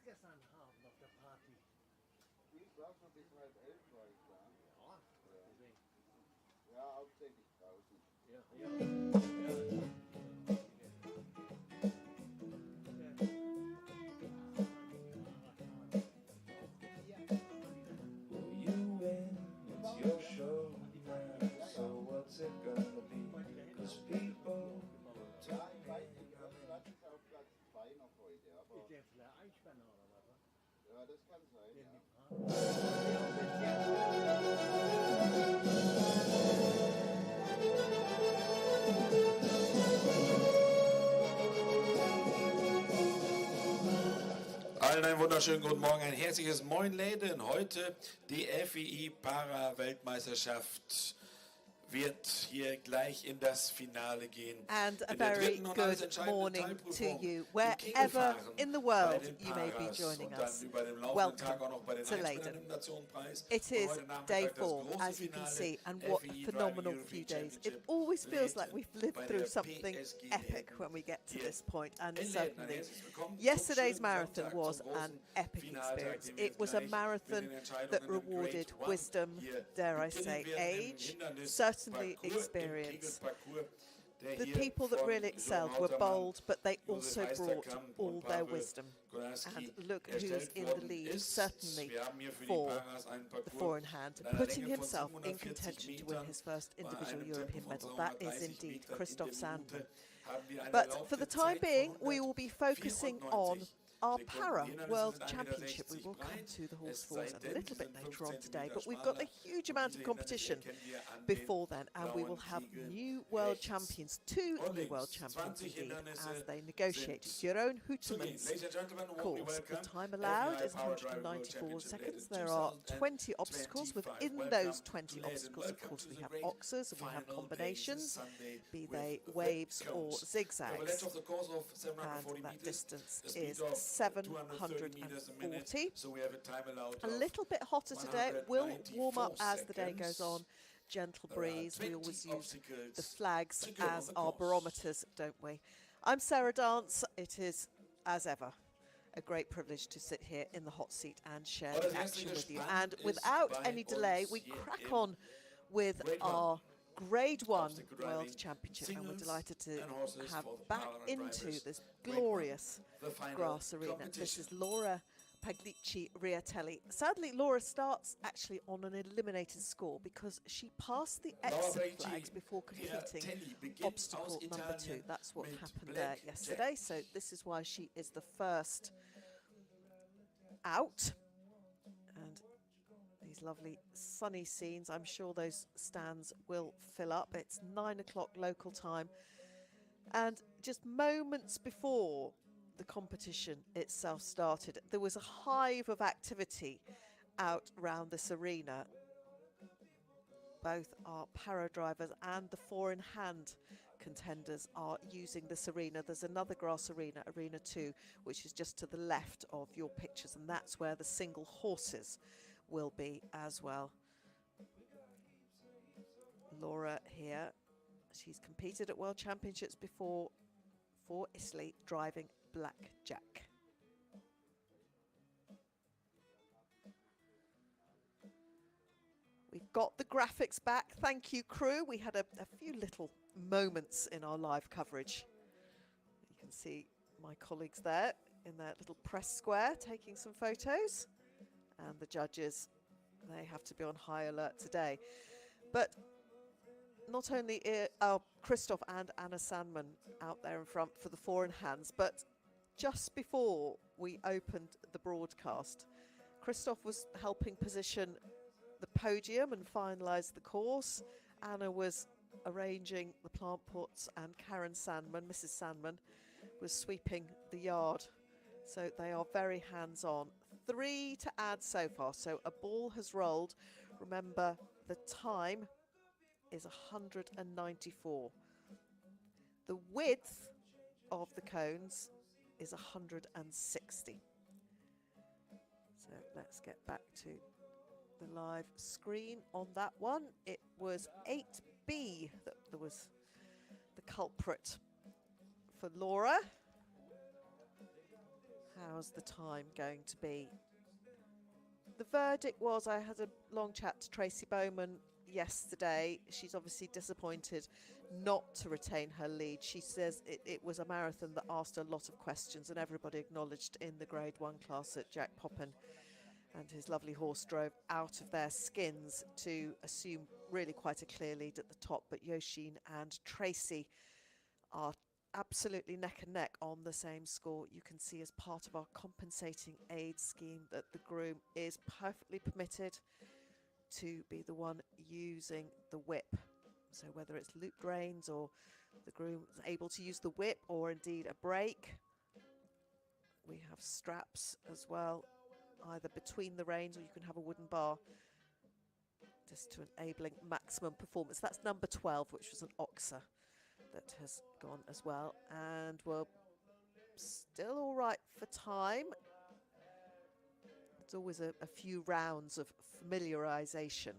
gestern Abend auf der Party. Ich war schon bis halb 11 war ich da. Ja, deswegen. Ja, hauptsächlich draußen. Ja, ja. You win, it's your show now, so what's it gonna be? 'Cause people Ja, ich weiß nicht, irgendwas ist auf Platz 2 noch heute, aber Ist der vielleicht Eichspanner oder was? ja, das kann sein, Der ja. mit Allen einen wunderschönen guten Morgen, ein herzliches Moin Läden. Heute die FEI Para-Weltmeisterschaft wird hier gleich in das Finale gehen. And a In der very dritten und alles good entscheidenden morning to Teilprüfung. you, Die wherever Kegelfahren in the bei world den you may be Paras joining und dann us. über dem laufenden Tag auch Welcome noch bei den to Leyden. Einspännernominationenpreis. It Und is heute Nachmittag day das 4, große as you can Finale, see, and what FEI a phenomenal Driving few European days. It Championship always feels like Leyden we've lived bei through der something PSG epic Leyden when we get to hier this point, and in Leyden. certainly Herzlich willkommen zum yesterday's schönen marathon Sonntag, was zum an großen epic Finaltag, experience. den wir It jetzt was a gleich mit marathon den Entscheidungen that in dem rewarded Grade One wisdom, hier dare I beginnen say, werden im age, Hindernis- certainly Parcours, im experience. Kegelparcours, der The hier people that von really Jean excelled were Hautermann, bold, but they Josef also brought Heisterkamp all und their Pavel wisdom. Kolarski And look who's erstellt in the worden lead, ist. certainly Wir haben hier für die for Paras einen the Parcours four-in-hand, mit einer putting Länge von himself in 740 contention to win Metern, his first bei individual einem Tempo European von medal. That is 230 indeed Metern in Christoph der Sandman. Minute haben wir eine But erlaubte for the time Zeit being, von we will be focusing on 194 our Sekunden. Para Die Hindernisse World sind 1,60 Championship. We will come breit. to the horse Es falls sei a denn, little sie bit sind later 5 on today, but we've Zentimeter got a schmaler. huge Und amount diese of competition Hindernisse erkennen wir an before den then, and we will blauen have Kiegeln new world rechts. champions, two Und new links. world champions 20 indeed, Hindernisse as they negotiate sind your own zu gehen. Hootermans Ladies and gentlemen, warmly course. The welcome. time allowed FEI is Power Drive World 194 Championship seconds. Leyden There are 20 obstacles. 2025. Within Welcome those to 20 Leyden. obstacles, of Welcome course, to we the have great oxers and we have final combinations, day, Sunday, be with they the waves or cones. We have a length zigzags. of the course of And 740 that meters, distance a speed is of 230 meters a minute, 740. so we have a time allowed A of little bit hotter today. It will warm up 194 as the day goes seconds. on. Gentle There are breeze. We 20 always use obstacles the flags to go on as the our course. barometers, don't we? I'm Sarah Dance. It is, as ever, a great privilege to sit here in the hot seat and share Aber the das action herzliche with you. Gespann And ist without bei any delay, uns we hier crack im on with Grade One our Grade 1 Obstacle driving, World Championship, and we're singles delighted to and horses have for the back Parliament into drivers. this Grade One, glorious the final grass arena. This competition. is Laura Paglicci riotelli. Sadly, Laura starts actually on an eliminated score because she passed the exit flags before completing Riotelli beginnt obstacle aus number 2. Italien That's what mit happened there Black yesterday. Jack. So this is why she is the first out. And these lovely sunny scenes, I'm sure those stands will fill up. It's 9 o'clock local time. And just moments before the competition itself started, there was a hive of activity out around this arena. Both our para drivers and the four-in-hand contenders are using this arena. There's another grass arena, Arena 2, which is just to the left of your pictures, and that's where the single horses will be as well. Laura here, she's competed at World Championships before for Italy, driving Black Jack. We've got the graphics back. Thank you, crew. We had a few little moments in our live coverage. You can see my colleagues there in their little press square taking some photos. And the judges, they have to be on high alert today. But not only are Christoph and Anna Sandman out there in front for the four-in-hands, but just before we opened the broadcast, Christoph was helping position the podium and finalise the course. Anna was arranging the plant pots, and Karen Sandman, Mrs. Sandman, was sweeping the yard. So they are very hands-on. 3 to add so far, so a ball has rolled. Remember, the time is 194. The width of the cones is 160. So let's get back to the live screen on that one. It was 8B that was the culprit for Laura. how's the time going to be? The verdict was, I had a long chat to Tracy Bowman yesterday. She's obviously disappointed not to retain her lead. She says it was a marathon that asked a lot of questions, and everybody acknowledged in the grade 1 class that Jack Poppin and his lovely horse drove out of their skins to assume really quite a clear lead at the top. But Yoshin and Tracy are absolutely neck and neck on the same score. You can see as part of our compensating aid scheme that the groom is perfectly permitted to be the one using the whip. So whether it's looped reins or the groom is able to use the whip or indeed a brake. We have straps as well, either between the reins or you can have a wooden bar just to enabling maximum performance. That's number 12, which was an oxer that has gone as well, and we're still all right for time. It's always a few rounds of familiarization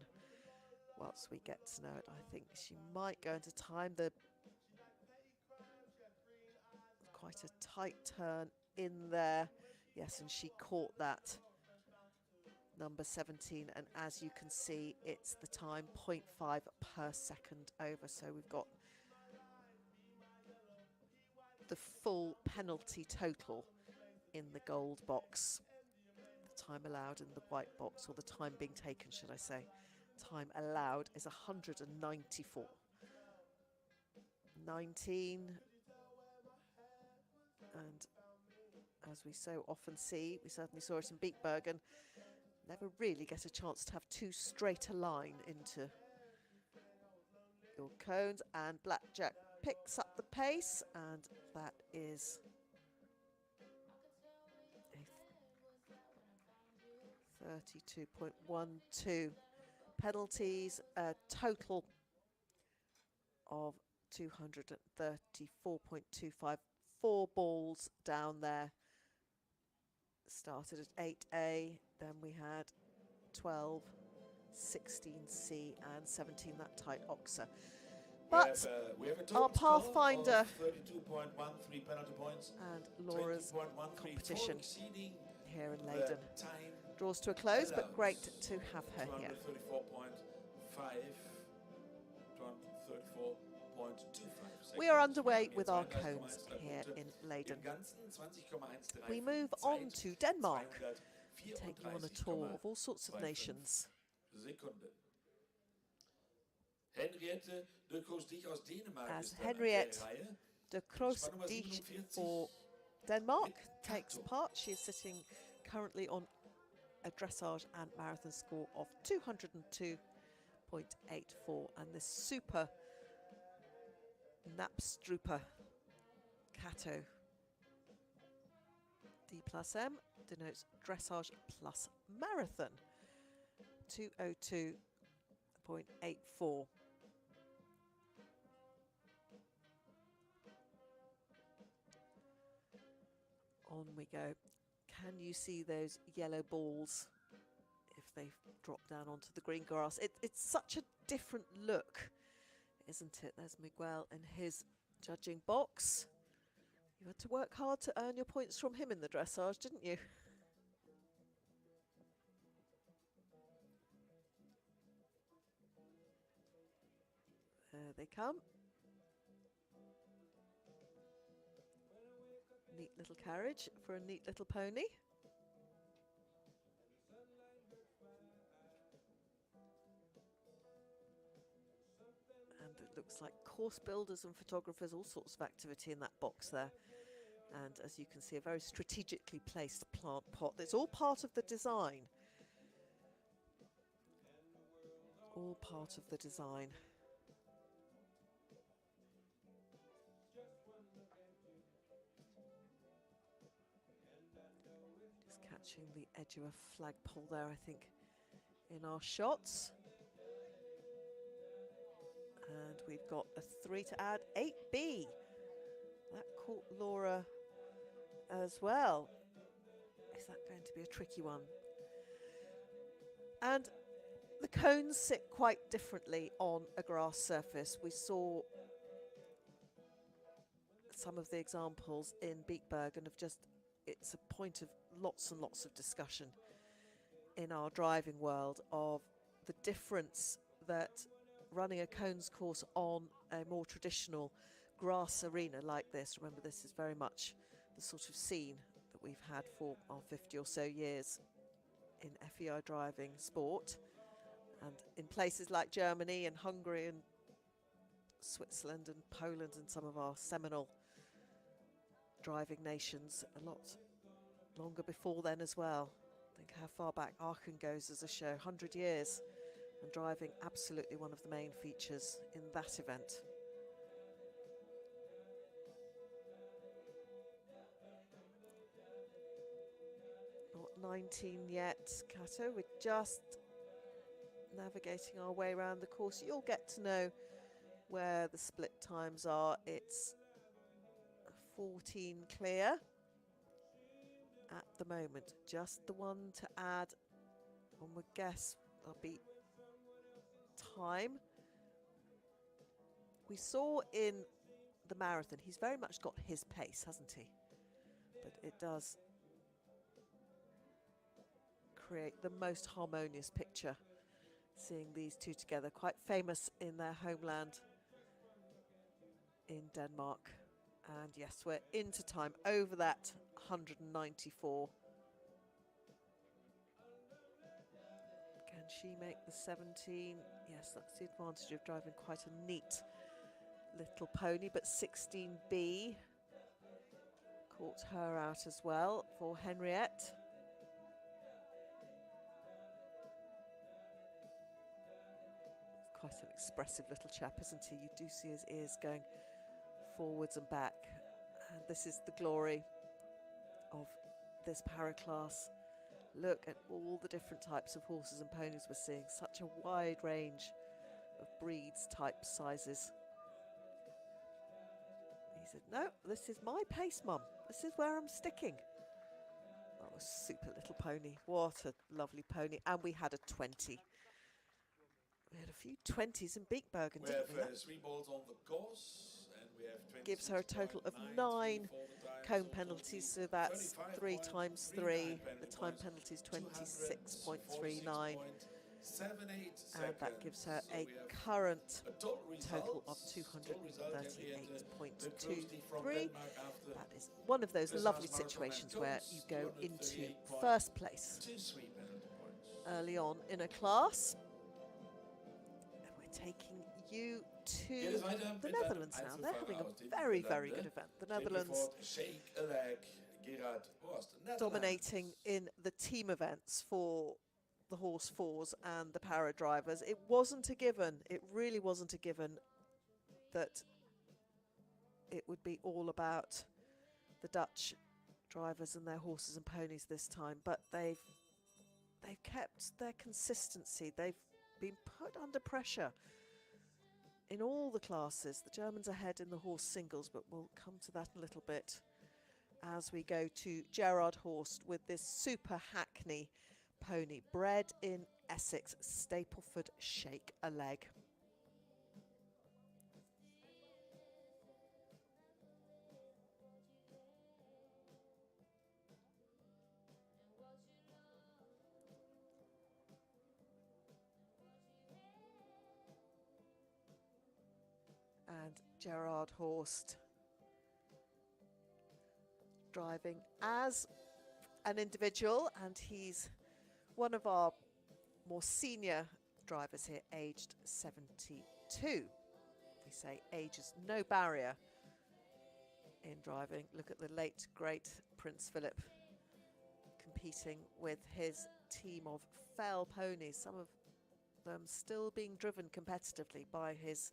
whilst we get to know it. I think she might go into time. Quite a tight turn in there. Yes, and she caught that. Number 17, and as you can see, it's the time 0.5 per second over. So we've got the full penalty total in the gold box. The time allowed in the white box, or the time being taken, should I say. Time allowed is 194. 19. And as we so often see, we certainly saw it in Beekbergen, never really get a chance to have too straight a line into your cones, and Blackjack picks up the pace, and that is a 32.12 penalties, a total of 234.25. 4 balls down there. Started at 8A, then we had 12, 16C and 17, that tight oxer. But we have a our total Pathfinder score of 32.13 penalty points and Laura's 20.13, competition exceeding here in the Leiden time draws to a close, but allowed. great to have her here. 234.25. We are underway with our cones here in Leiden. We move on to Denmark, take you on a tour of all sorts of nations. Henriette de Kroosdijk aus Denemark As is then Henriette aan de Reihe. de Kroosdijk for Denmark takes part. She is sitting currently on a dressage and marathon score of 202.84, and this super Napstruper Cato D plus M denotes dressage plus marathon, 202.84. On we go. Can you see those yellow balls if they drop down onto the green grass? It's such a different look, isn't it? There's Miguel in his judging box. You had to work hard to earn your points from him in the dressage, didn't you? There they come. Neat little carriage for a neat little pony. And it looks like course builders and photographers, all sorts of activity in that box there. And as you can see, a very strategically placed plant pot. It's all part of the design. All part of the design. Just catching the edge of a flagpole there, I think, in our shots. And we've got a 3 to add, 8B. That caught Laura as well. Is that going to be a tricky one? And the cones sit quite differently on a grass surface. We saw some of the examples in Beekbergen of just it's a point of lots and lots of discussion in our driving world of the difference that running a cones course on a more traditional grass arena like this, remember this is very much the sort of scene that we've had for our 50 or so years in FEI driving sport, and in places like Germany and Hungary and Switzerland and Poland and some of our seminal driving nations a lot longer before then as well. Think how far back Aachen goes as a show, 100 years, and driving absolutely one of the main features in that event. Not 19 yet, Cato, we're just navigating our way around the course. You'll get to know where the split times are. It's 14 clear at the moment. Just the one to add, one would guess there'll be time. We saw in the marathon, he's very much got his pace, hasn't he? But it does create the most harmonious picture, seeing these two together, quite famous in their homeland in Denmark. And yes, we're into time, over that 194. Can she make the 17? Yes, that's the advantage of driving quite a neat little pony, but 16B caught her out as well for Henriette. Quite an expressive little chap, isn't he? You do see his ears going forwards and back. And this is the glory of this para class. Look at all the different types of horses and ponies we're seeing. Such a wide range of breeds, types, sizes. He said, no, this is my pace, Mum. This is where I'm sticking. That was super little pony. What a lovely pony. And we had a 20. We had a few 20s in Beekbergen, didn't we? We have 3 balls on the course, and we have 20. Gives her a total of 9 cone penalties, so that's 3 times 3. The time penalty is 26.39. And that gives her a current total of 238.23. That is one of those lovely situations where you go into first place early on in a class. Taking you to the Netherlands now. They're having a very, very good event. The Netherlands dominating in the team events for the horse fours and the para drivers. It wasn't a given. It really wasn't a given that it would be all about the Dutch drivers and their horses and ponies this time. But they've kept their consistency. They've been put under pressure in all the classes. The Germans ahead in the horse singles, but we'll come to that in a little bit as we go to Gerard Horst with this super hackney pony, bred in Essex, Stapleford Shake a Leg. And Gerard Horst driving as an individual, and he's one of our more senior drivers here, aged 72. We say age is no barrier in driving. Look at the late, great Prince Philip competing with his team of fell ponies, some of them still being driven competitively by his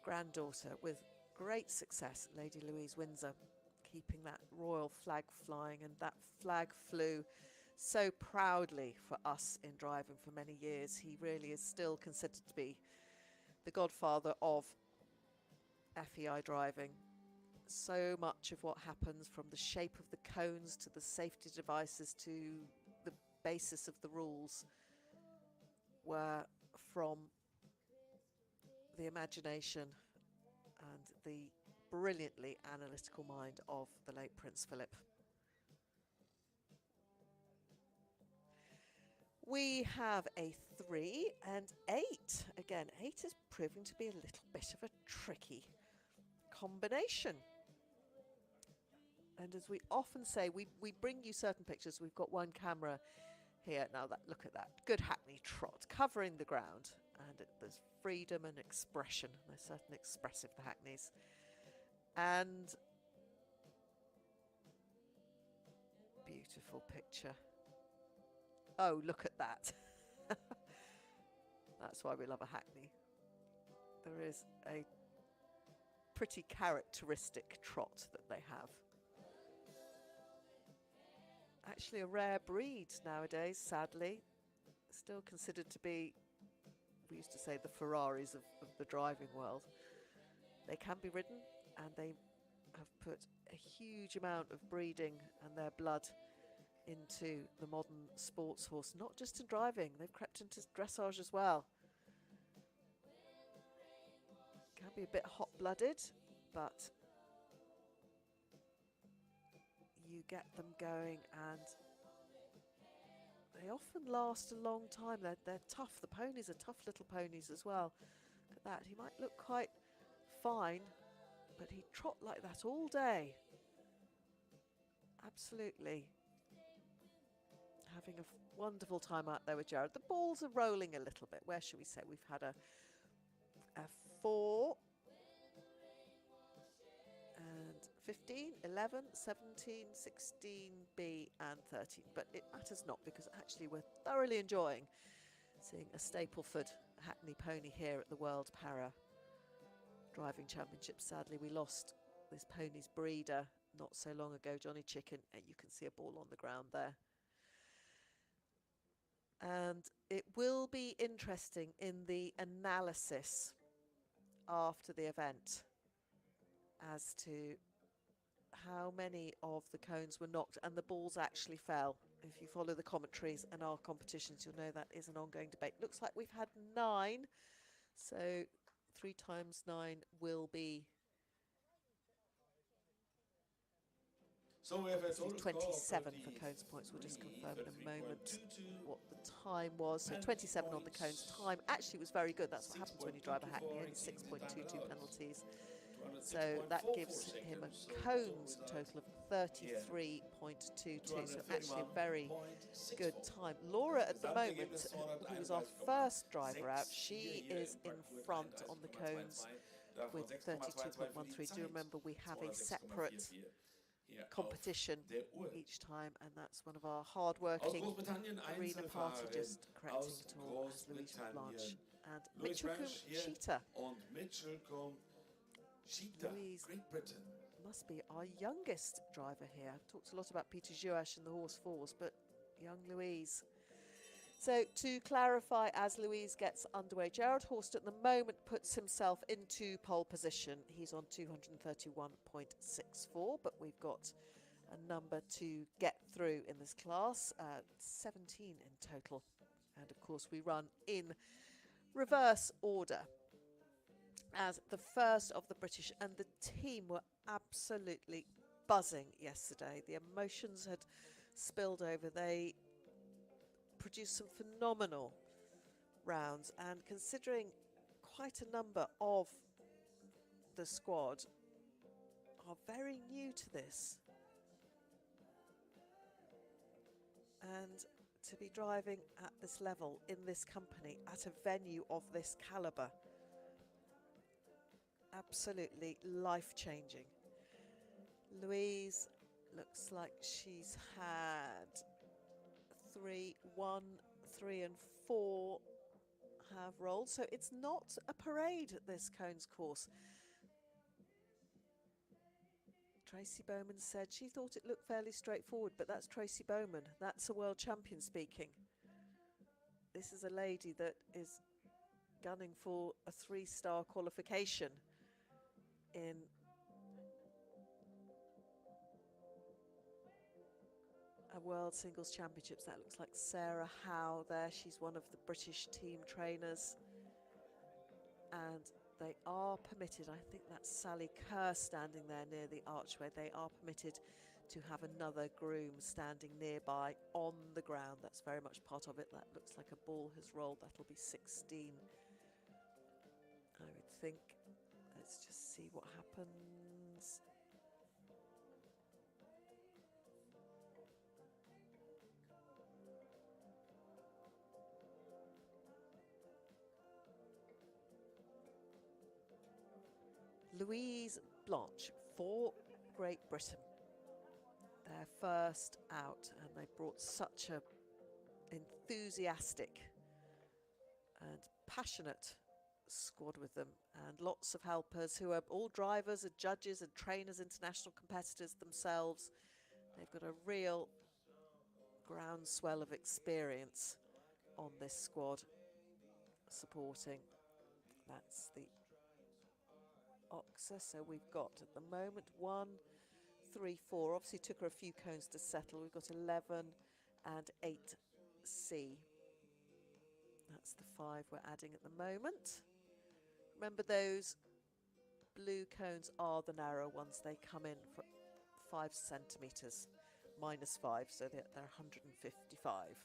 granddaughter with great success. Lady Louise Windsor keeping that royal flag flying, and that flag flew so proudly for us in driving for many years. He really is still considered to be the godfather of FEI driving. So much of what happens, from the shape of the cones to the safety devices to the basis of the rules, were from the imagination and the brilliantly analytical mind of the late Prince Philip. We have a 3 and 8. Again, 8 is proving to be a little bit of a tricky combination. And as we often say, we bring you certain pictures. We've got one camera here. Now look at that. Good hackney trot, covering the ground. And there's freedom and expression. They're certainly expressive, the hackneys. And beautiful picture. Oh, look at that. That's why we love a hackney. There is a pretty characteristic trot that they have. Actually a rare breed nowadays, sadly. Still considered to be, we used to say, the Ferraris of the driving world. They can be ridden, and they have put a huge amount of breeding and their blood into the modern sports horse, not just in driving, they've crept into dressage as well. Can be a bit hot-blooded, but you get them going and they often last a long time. They're tough. The ponies are tough little ponies as well. Look at that. He might look quite fine, but he'd trot like that all day. Absolutely. Having a wonderful time out there with Gerard. The balls are rolling a little bit. Where should we say? We've had a 4 and 15, 11, 17, 16B and 13. But it matters not, because actually we're thoroughly enjoying seeing a Stapleford Hackney pony here at the World Para Driving Championship. Sadly, we lost this pony's breeder not so long ago, Johnny Chicken, and you can see a ball on the ground there. And it will be interesting in the analysis after the event as to how many of the cones were knocked and the balls actually fell. If you follow the commentaries and our competitions, you'll know that is an ongoing debate. Looks like we've had 9, so 3 times 9 will be So we have a total 27 for cones points. We'll just confirm in a moment what the time was. So 27 on the cones. Time actually was very good. That's what happens when you drive a Hackney. Only 6.22 penalties. So that gives him a cones total of 33.22. So actually a very good time. Laura at the moment, who was our first driver out, she is in front on the cones with 32.13. Do remember we have a separate competition each time, and that's one of our hard-working arena party, just correcting it all, as Louise and Blanche and mckone. Louise Great Britain. must be our youngest driver here. I've talked a lot about Peter Juash and the horse fours, but young Louise. So to clarify, as Louise gets underway, Gerard Horst at the moment puts himself into pole position. He's on 231.64, but we've got a number to get through in this class, 17 in total. And of course we run in reverse order as the first of the British, and the team were absolutely buzzing yesterday. The emotions had spilled over. They produced some phenomenal rounds, and considering quite a number of the squad are very new to this, and to be driving at this level in this company at a venue of this caliber, absolutely life-changing. Louise looks like she's had 1, 3 and 4 have rolled, so it's not a parade at this cones course. Tracy Bowman said she thought it looked fairly straightforward, but that's Tracy Bowman. That's a world champion speaking. This is a lady that is gunning for a 3-star qualification in a World Singles Championships. That looks like Sarah Howe there. She's one of the British team trainers. And they are permitted, I think that's Sally Kerr standing there near the archway, they are permitted to have another groom standing nearby on the ground. That's very much part of it. That looks like a ball has rolled. That'll be 16, I would think. Let's just see what happens. Louise Blanch for Great Britain. Their first out, and they brought such a enthusiastic and passionate squad with them, and lots of helpers who are all drivers and judges and trainers, international competitors themselves. They've got a real groundswell of experience on this squad supporting. That's the Oxa. So we've got at the moment 1, 3, 4. Obviously took her a few cones to settle. We've got 11 and 8C. That's the 5 we're adding at the moment. Remember, those blue cones are the narrow ones. They come in for 5 centimetres, -5, so they're 155.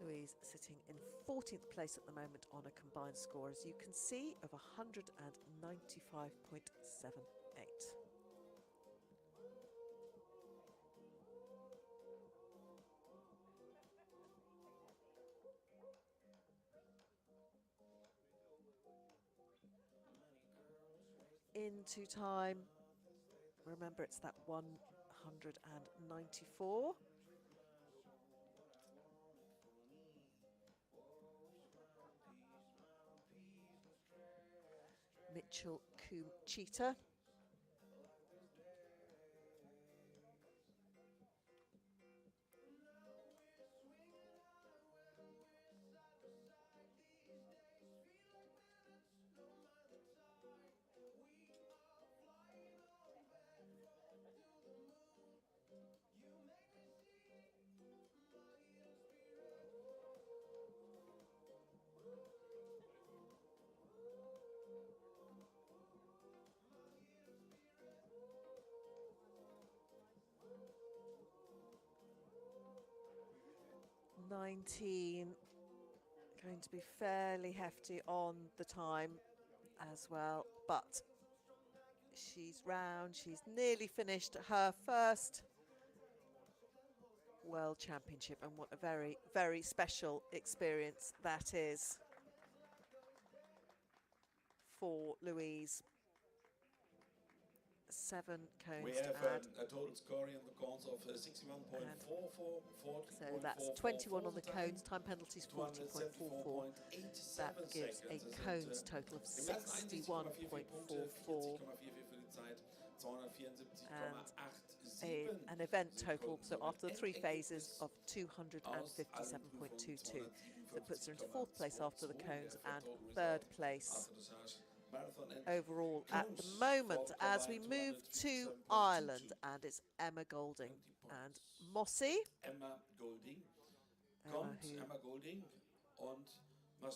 Louise sitting in 14th place at the moment on a combined score, as you can see, of 195.78. Into time. Remember, it's that 194. Mitchell Coombe Cheetah. Going to be fairly hefty on the time as well, but she's round. She's nearly finished her first World Championship, and what a very, very special experience that is for Louise. 7 cones We to have add. a total scoring on the cones of 61.44, So that's 21 on the cones, time penalties 40.44. That gives a cones total of 61.44 and an event total, so after the 3 phases, of 257.22. So it puts her into 4th place after the cones and 3rd place overall at the moment. As we move to Ireland, and it's Emma Golding and Mossy. Emma Golding Emma, kommt, Emma Golding und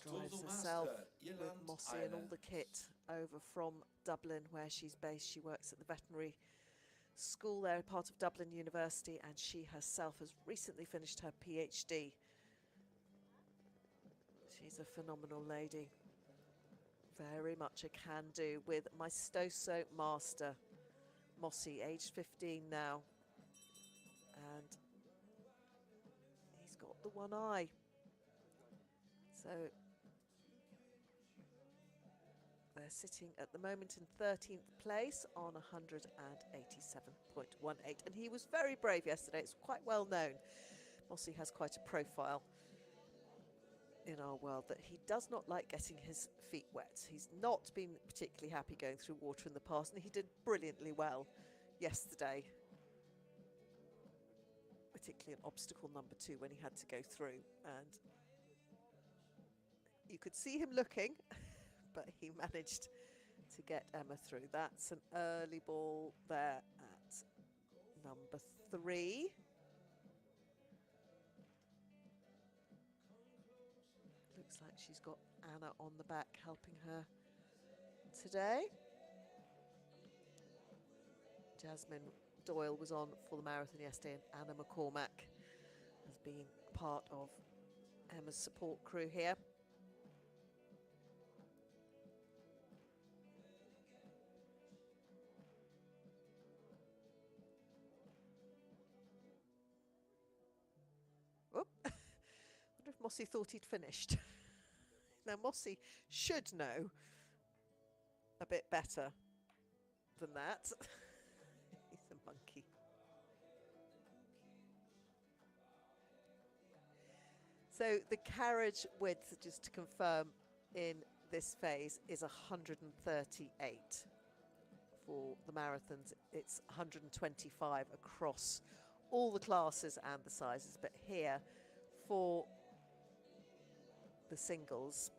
drives herself with Mossy and all the kit over from Dublin, where she's based. She works at the veterinary school there, part of Dublin University, and she herself has recently finished her PhD. She's a phenomenal lady. Very much a can-do with my Stoso master, Mossy, aged 15 now. And he's got the one eye. So they're sitting at the moment in 13th place on 187.18. And he was very brave yesterday. It's quite well known. Mossy has quite a profile in our world that he does not like getting his feet wet. He's not been particularly happy going through water in the past, and he did brilliantly well yesterday, particularly in obstacle number 2 when he had to go through, and you could see him looking, but he managed to get Emma through. That's an early ball there at number 3. Looks like she's got Anna on the back helping her today. Jasmine Doyle was on for the marathon yesterday, and Anna McCormack has been part of Emma's support crew here. Whoop. I wonder if Mossy thought he'd finished. Now Mossy should know a bit better than that. He's a monkey. So the carriage width, just to confirm, in this phase is 138. For the marathons, it's 125 across all the classes and the sizes. But here, for the singles,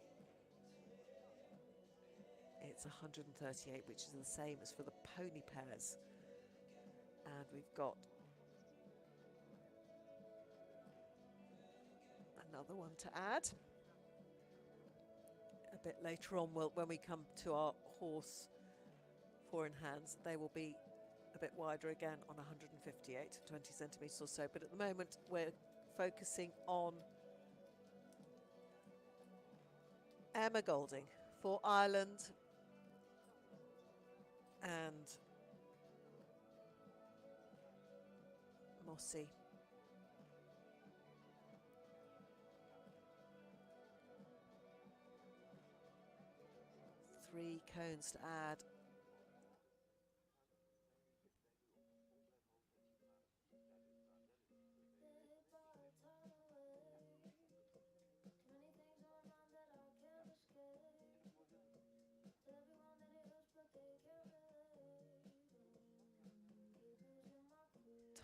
it's 138, which is the same as for the pony pairs. And we've got another one to add a bit later on. When we come to our horse 4 in hands, they will be a bit wider again on 158, 20 centimetres or so. But at the moment, we're focusing on Emma Golding for Ireland and Mossy. Three cones to add.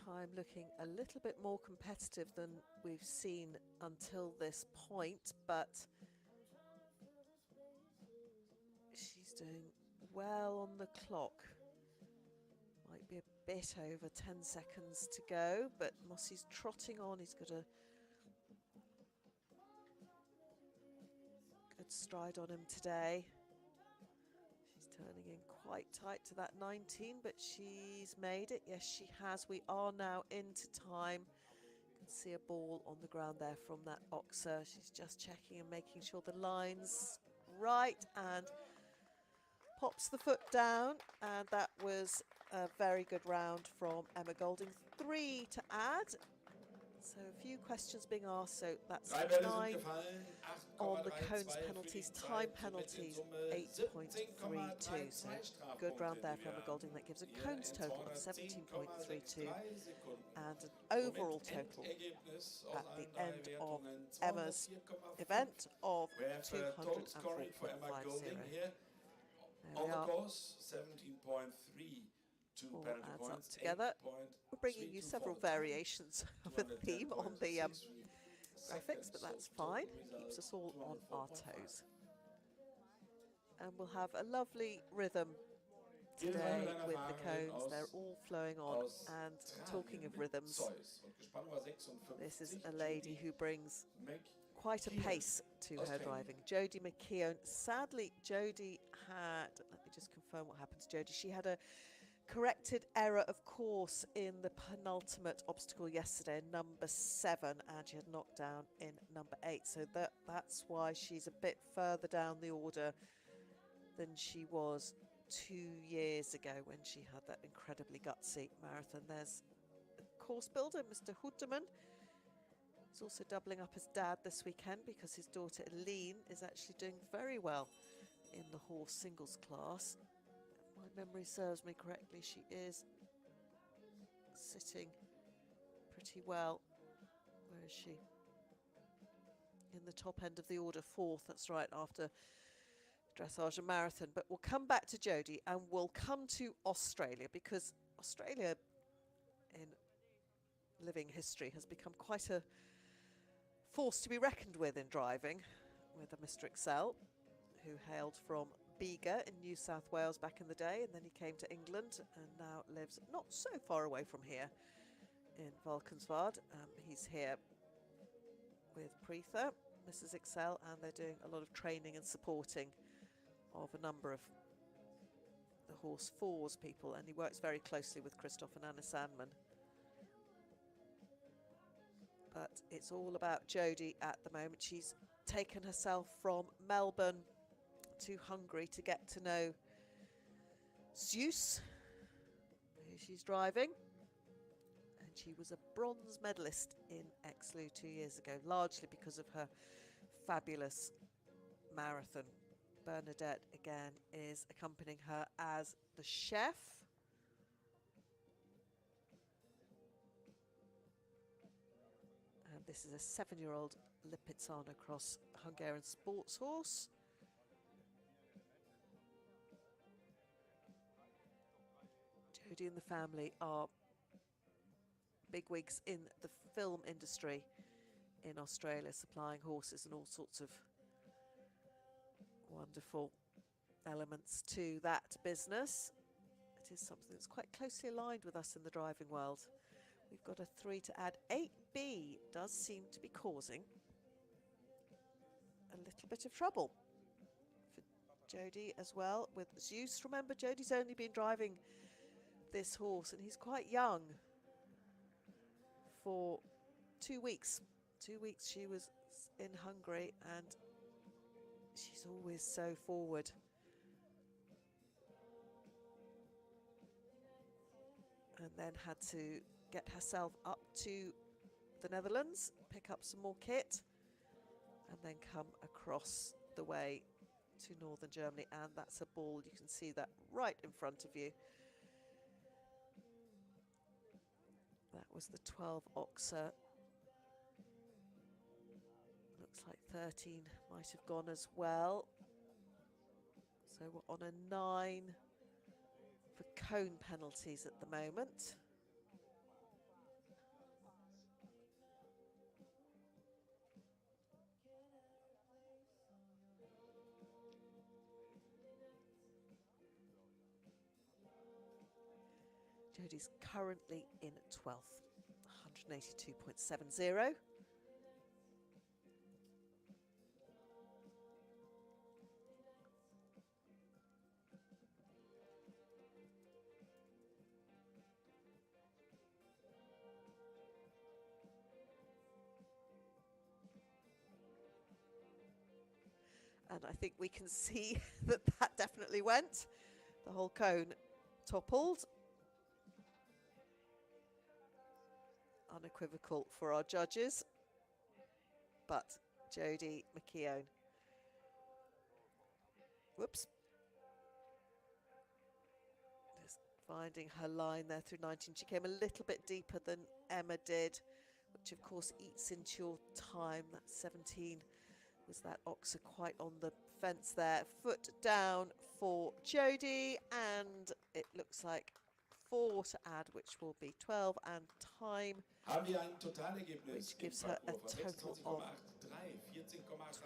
Time looking a little bit more competitive than we've seen until this point, but she's doing well on the clock. Might be a bit over 10 seconds to go, but Mossy's trotting on. He's got a good stride on him today. She's turning in quite tight to that 19, but she's made it. Yes, she has. We are now into time. You can see a ball on the ground there from that oxer. She's just checking and making sure the line's right, and pops the foot down, and that was a very good round from Emma Golding. 3 to add. So a few questions being asked, so that's 9 on the cones penalties, time penalties 8.32. So good round there for Emma Golding. That gives a cones total of 17.32 and an overall total at the end of Emma's event of 204.50. On the course, 17.32 all penalty adds points, up together. We're bringing you several variations of a theme on the graphics, but that's fine. Keeps us all on our toes. And we'll have a lovely rhythm today with the cones. They're all flowing on. And talking of rhythms, this is a lady who brings quite a pace to her driving. Jody McKeone. Sadly, Jody had, let me just confirm what happened to Jody. She had a corrected error of course in the penultimate obstacle yesterday, number 7, and she had knocked down in number 8. So that's why she's a bit further down the order than she was 2 years ago when she had that incredibly gutsy marathon. There's a course builder, Mr. Hutterman. He's also doubling up as dad this weekend because his daughter Eileen is actually doing very well in the horse singles class. If my memory serves me correctly, she is sitting pretty well. Where is she? In the top end of the order, 4th, that's right, after dressage and marathon. But we'll come back to Jody and we'll come to Australia, because Australia in living history has become quite a force to be reckoned with in driving, with a Mr. Excel who hailed from Bega in New South Wales back in the day, and then he came to England and now lives not so far away from here in Valkenswaard. He's here with Preetha, Mrs. Excel, and they're doing a lot of training and supporting of a number of the horse fours people, and he works very closely with Christoph and Anna Sandman. But it's all about Jody at the moment. She's taken herself from Melbourne to Hungary to get to know Zeus, who she's driving. And she was a bronze medalist in Exlu 2 years ago, largely because of her fabulous marathon. Bernadette again is accompanying her as the chef. And this is a 7-year-old Lipizzaner cross Hungarian sports horse. Jody and the family are bigwigs in the film industry in Australia, supplying horses and all sorts of wonderful elements to that business. It is something that's quite closely aligned with us in the driving world. We've got a 3 to add. 8B does seem to be causing a little bit of trouble for Jody as well with Zeus. Remember, Jody's only been driving this horse and he's quite young. For 2 weeks. 2 weeks she was in Hungary, and she's always so forward. And then had to get herself up to the Netherlands, pick up some more kit, and then come across the way to northern Germany. And that's a ball, you can see that right in front of you. That was the 12 oxer. Looks like 13 might have gone as well. So we're on a 9 for cone penalties at the moment. Jody's currently in 12th, 182.70. And I think we can see that that definitely went. The whole cone toppled. Unequivocal for our judges, but Jody mcKeown. Whoops. Just finding her line there through 19. She came a little bit deeper than Emma did, which of course eats into your time. That 17 was that oxer quite on the fence there. Foot down for Jody, and it looks like 4 to add, which will be 12, and time, which gives her a total of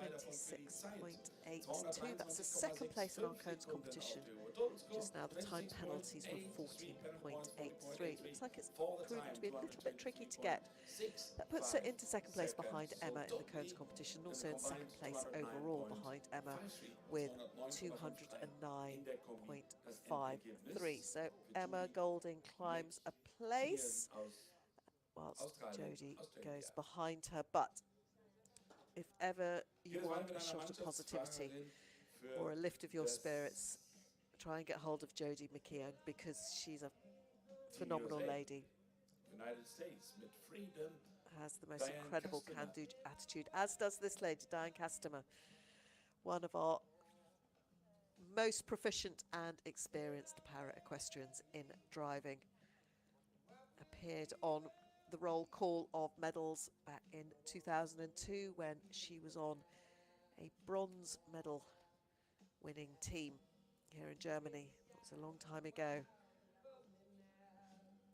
26.82. That's the second place in our cones competition. Just now the time penalties were 14.83. Looks like it's proven to be a little bit tricky to get. That puts her into second place behind Emma in the cones competition, and also in second place overall behind Emma with 209.53. So Emma Golding climbs a place whilst Jody goes behind her. But if ever you want a shot of positivity or a lift of your spirits, try and get hold of Jody mcKeown, because she's a phenomenal lady. United States with freedom. Has the most incredible can-do attitude, as does this lady, Diane Customer, one of our most proficient and experienced para equestrians in driving. Appeared on the roll call of medals back in 2002 when she was on a bronze medal winning team here in Germany. It was a long time ago,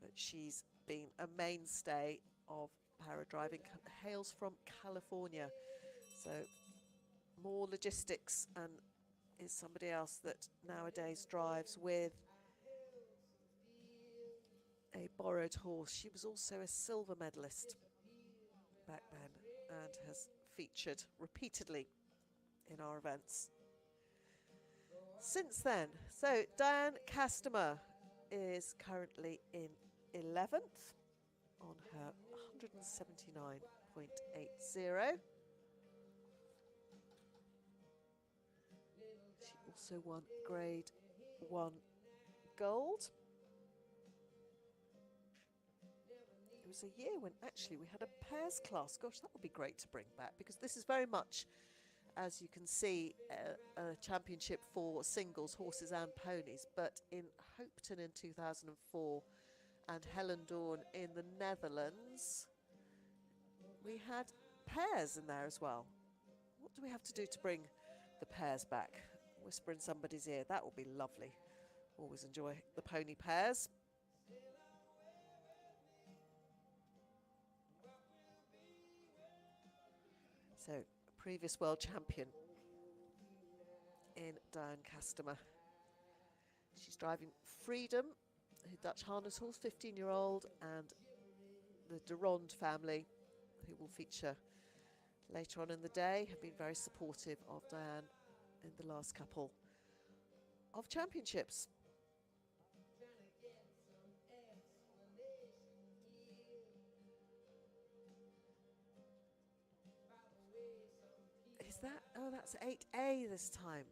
but she's been a mainstay of para driving, hails from California, so more logistics, and is somebody else that nowadays drives with a borrowed horse. She was also a silver medalist back then and has featured repeatedly in our events. Since then, so Diane Customer is currently in 11th on her 179.80. She also won grade 1 gold. It was a year when actually we had a pairs class. Gosh, that would be great to bring back, because this is very much, as you can see, a championship for singles, horses and ponies. But in Hopeton in 2004 and Hellendoorn in the Netherlands, we had pairs in there as well. What do we have to do to bring the pairs back? Whisper in somebody's ear. That would be lovely. Always enjoy the pony pairs. So, previous world champion in Diane Customer. She's driving Freedom, a Dutch harness horse, 15-year-old, and the Durand family, who will feature later on in the day, have been very supportive of Diane in the last couple of championships. Is that, oh, that's 8A this time.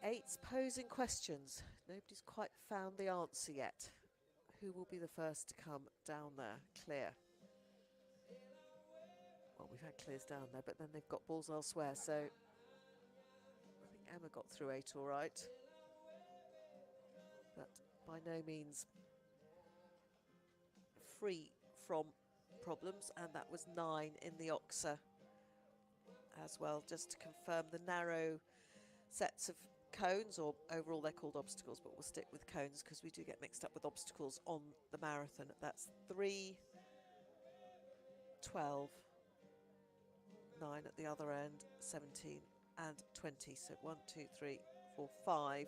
8's posing questions. Nobody's quite found the answer yet. Who will be the first to come down there? Clear. Well, we've had clears down there, but then they've got balls elsewhere, so I think Emma got through 8 all right. But by no means free from problems, and that was 9 in the Oxa as well, just to confirm the narrow sets of cones, or overall they're called obstacles, but we'll stick with cones because we do get mixed up with obstacles on the marathon. That's 3, 12, 9 at the other end, 17 and 20. So 1, 2, 3, 4, 5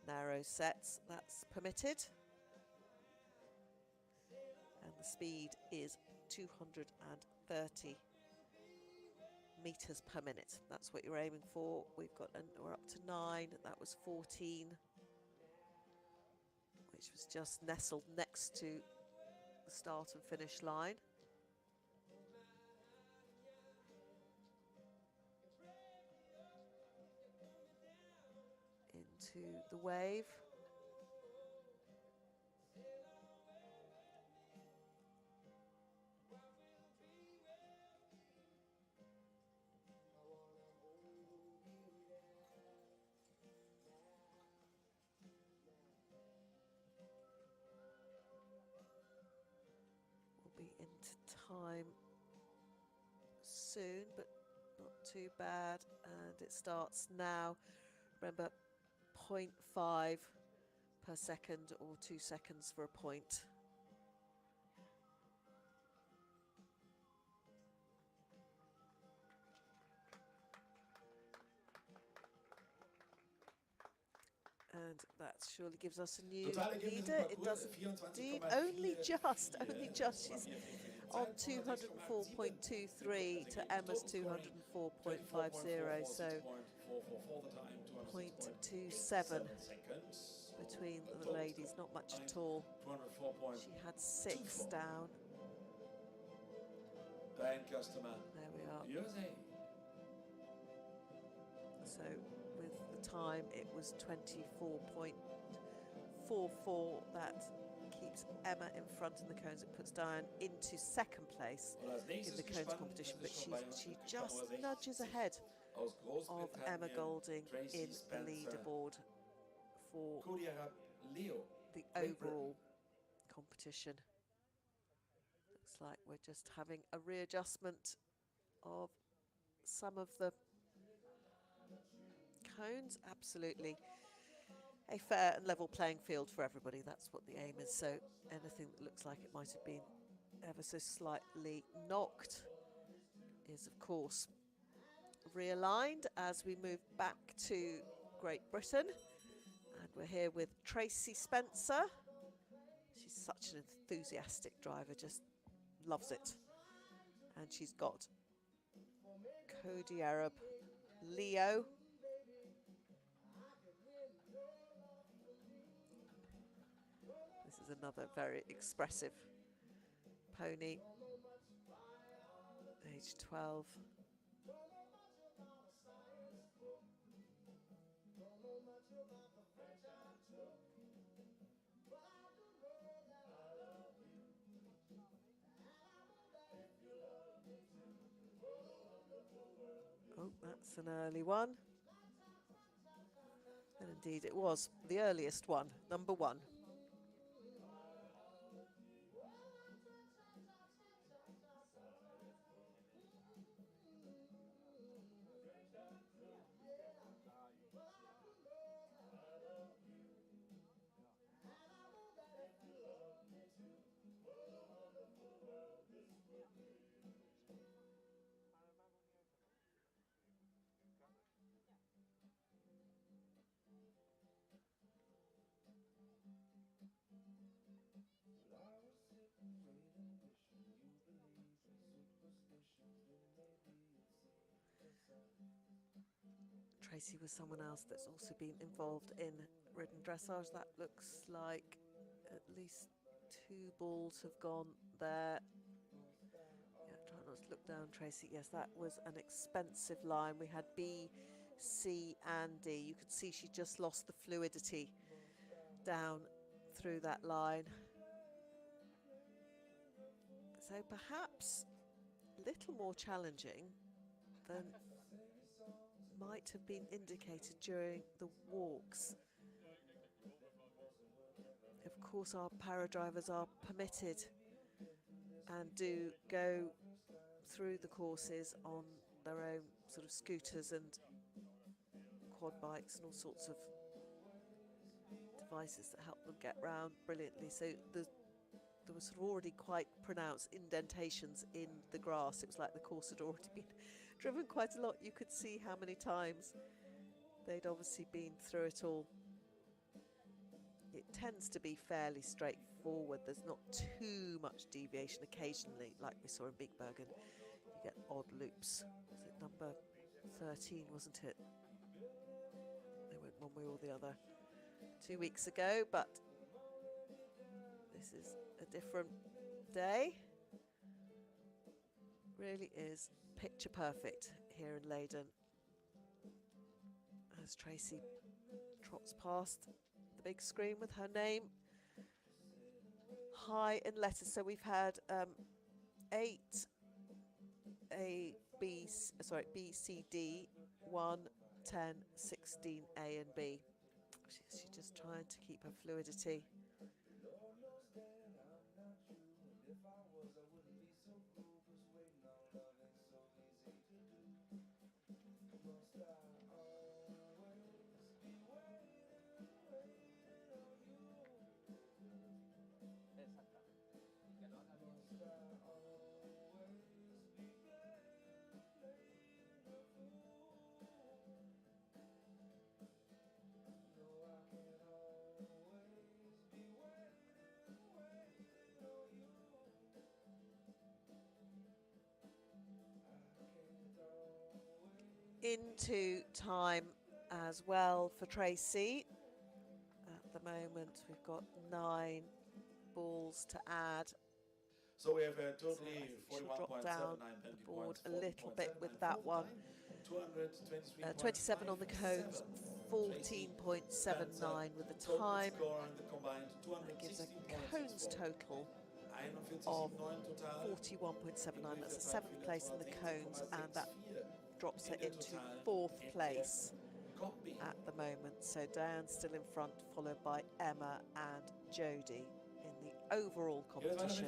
narrow sets, that's permitted. And the speed is 230 meters per minute. That's what you're aiming for. We're up to 9. That was 14, which was just nestled next to the start and finish line. Into the wave. Time soon, but not too bad, and it starts now. Remember, 0.5 per second or 2 seconds for a point. And that surely gives us a new leader. It does indeed. Only just. She's on 204.23 to Emma's 204.50, so 0.27 between the ladies, not much at all. She had 6 down. There we are. So with the time, it was 24.44. That keeps Emma in front in the cones. It puts Diane into second place in the cones competition, but she just nudges ahead of Emma Golding in the leaderboard for the overall competition. Looks like we're just having a readjustment of some of the cones. Absolutely a fair and level playing field for everybody. That's what the aim is. So anything that looks like it might have been ever so slightly knocked is, of course, realigned as we move back to Great Britain. And we're here with Tracy Spencer. She's such an enthusiastic driver, just loves it. And she's got Cody Arab, Leo. This is another very expressive pony, age 12. Oh, that's an early one. And indeed it was the earliest one, number 1. Tracy was someone else that's also been involved in ridden dressage. That looks like at least 2 balls have gone there. Yeah, try not to look down, Tracy. Yes, that was an expensive line. We had B, C and D. You could see she just lost the fluidity down through that line. So perhaps a little more challenging than might have been indicated during the walks. Of course, our para drivers are permitted and do go through the courses on their own sort of scooters and quad bikes and all sorts of devices that help them get round brilliantly. So there was sort of already quite pronounced indentations in the grass. It was like the course had already been driven quite a lot. You could see how many times they'd obviously been through it all. It tends to be fairly straightforward. There's not too much deviation. Occasionally, like we saw in Big Bergen, you get odd loops. Was it number 13, wasn't it? They went one way or the other 2 weeks ago, but this is a different day. Really is picture perfect here in Leiden as Tracy trots past the big screen with her name high in letters. So we've had 8 B, C, D, 1, 10, 16 A and B. She's just trying to keep her fluidity. Into time as well for Tracy. At the moment we've got 9 balls to add. So we have a totally She'll drop down 41.79 the board a little bit with that one. 27 on the cones, 14.79 with the time. That gives a cones total of 41.79. That's the 7th place in the cones, and that drops her into 4th place at the moment. So Diane's still in front, followed by Emma and Jody. In the overall competition,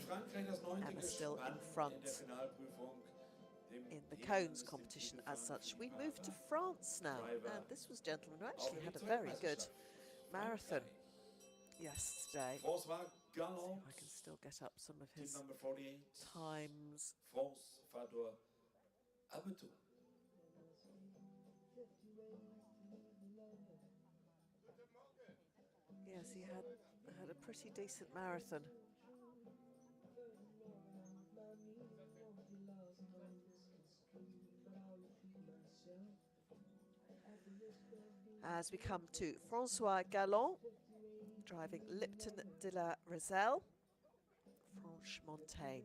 Emma's still in front in the cones competition as such. We move to France now, and this was gentlemen who actually had a very good marathon yesterday. See if I can still get up some of his times. Yes, he had a pretty decent marathon. As we come to Francois Galon, driving Lipton de la Roselle, Franche-Montaigne.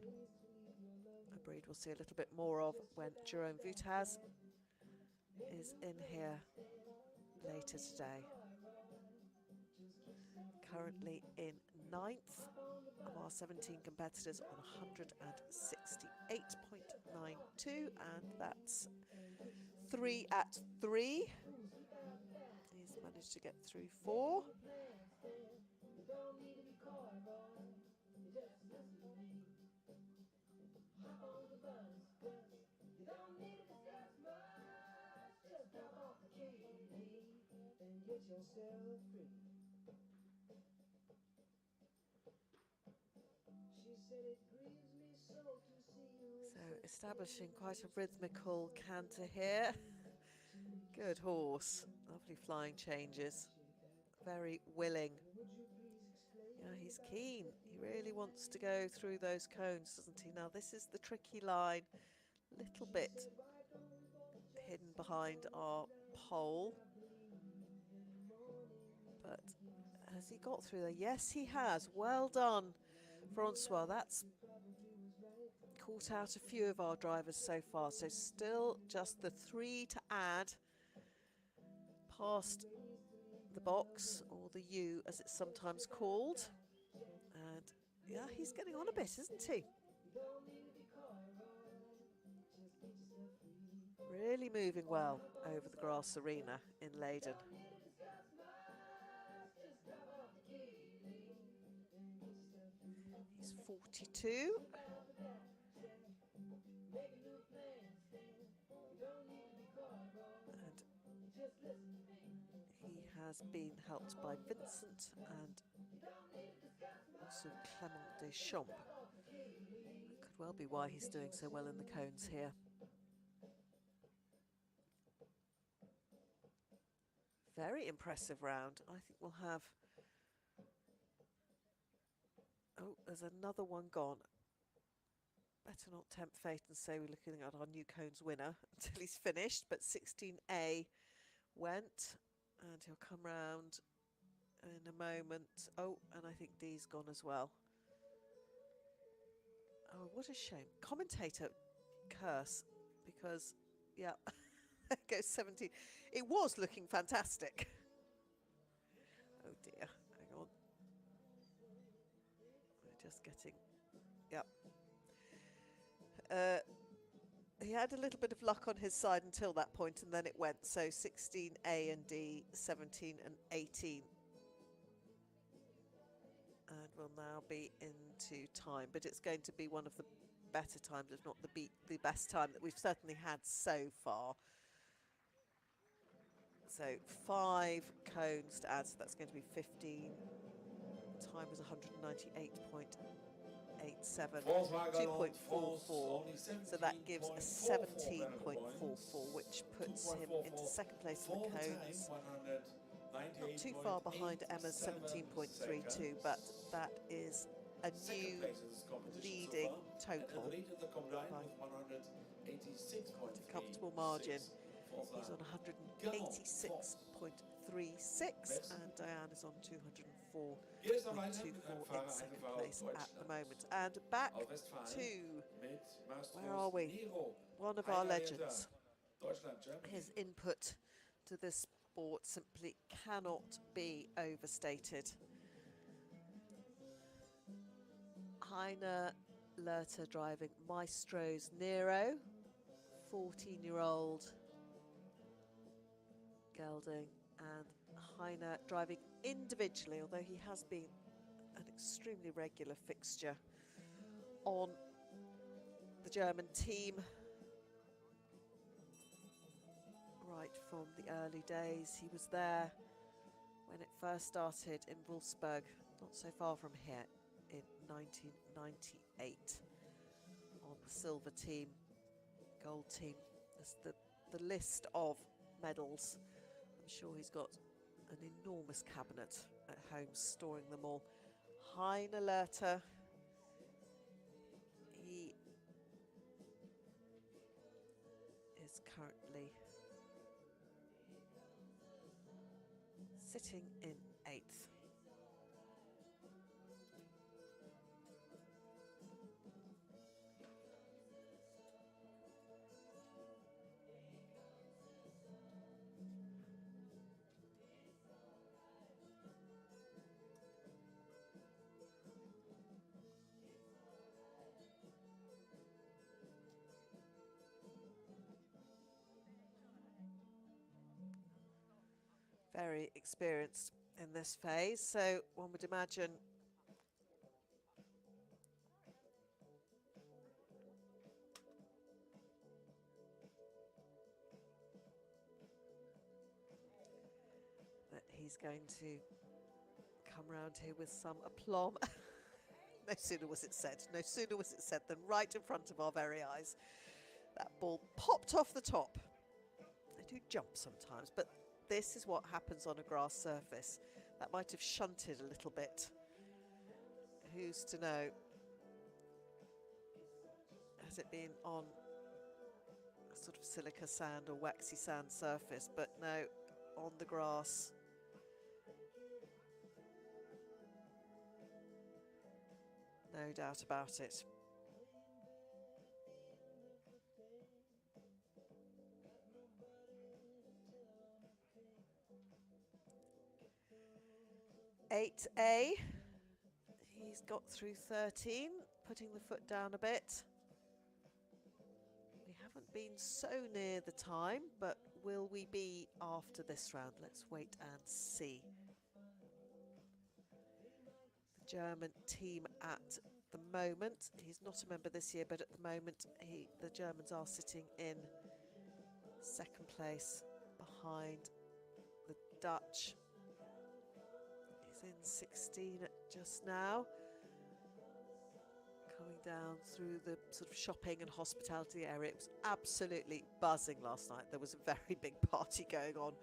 A breed we'll see a little bit more of when Jerome Vutaz is in here later today. Currently in 9th of our 17 competitors on 168.92, and that's 3 at 3. He's managed to get through 4. So establishing quite a rhythmical canter here. Good horse. Lovely flying changes. Very willing. Yeah, he's keen. He really wants to go through those cones, doesn't he? Now this is the tricky line. Little bit hidden behind our pole. But has he got through there? Yes, he has. Well done, Francois. That's caught out a few of our drivers so far. So still just the 3 to add past the box, or the U as it's sometimes called. And yeah, he's getting on a bit, isn't he? Really moving well over the grass arena in Leyden. He's 42. And he has been helped by Vincent and also Clement Deschamps. Could well be why he's doing so well in the cones here. Very impressive round. I think we'll have... Oh, there's another one gone. Better not tempt fate and say we're looking at our new cones winner until he's finished. But 16A went, and he'll come round in a moment. Oh, and I think D's gone as well. Oh, what a shame. Commentator curse, because, yeah, there goes 17. It was looking fantastic. Oh dear, hang on. We're just getting, yep. He had a little bit of luck on his side until that point, and then it went. So 16A and D, 17 and 18. And we'll now be into time, but it's going to be one of the better times, if not the best time that we've certainly had so far. So 5 cones to add, so that's going to be 15. Time was 198.87, 2.44. So that gives a 17.44, which puts him into second place in the cones. Not too far behind Emma's 17.32, but that is a new leading total by quite a comfortable margin. He's on 186.36 and Diane is on 204.24 in second place at the moment. And back to, where are we? One of our legends. His input to this sport simply cannot be overstated. Hina Lerta driving Maestro's Nero, 14-year-old gelding, and Hina driving individually, although he has been an extremely regular fixture on the German team right from the early days. He was there when it first started in Wolfsburg, not so far from here, in 1998 on the silver team, gold team. There's the list of medals. I'm sure he's got an enormous cabinet at home storing them all. Hina Lerta, he is currently sitting in 8th. Very experienced in this phase, so one would imagine that he's going to come round here with some aplomb. No sooner was it said, no sooner was it said than right in front of our very eyes, that ball popped off the top. They do jump sometimes, but this is what happens on a grass surface. That might have shunted a little bit. Who's to know? Has it been on a sort of silica sand or waxy sand surface? But no, on the grass. No doubt about it. Eight A, he's got through 13, putting the foot down a bit. We haven't been so near the time, but will we be after this round? Let's wait and see. The German team at the moment, he's not a member this year, but at the moment the Germans are sitting in 2nd place behind the Dutch. In 16 just now, coming down through the sort of shopping and hospitality area. It was absolutely buzzing last night. There was a very big party going on.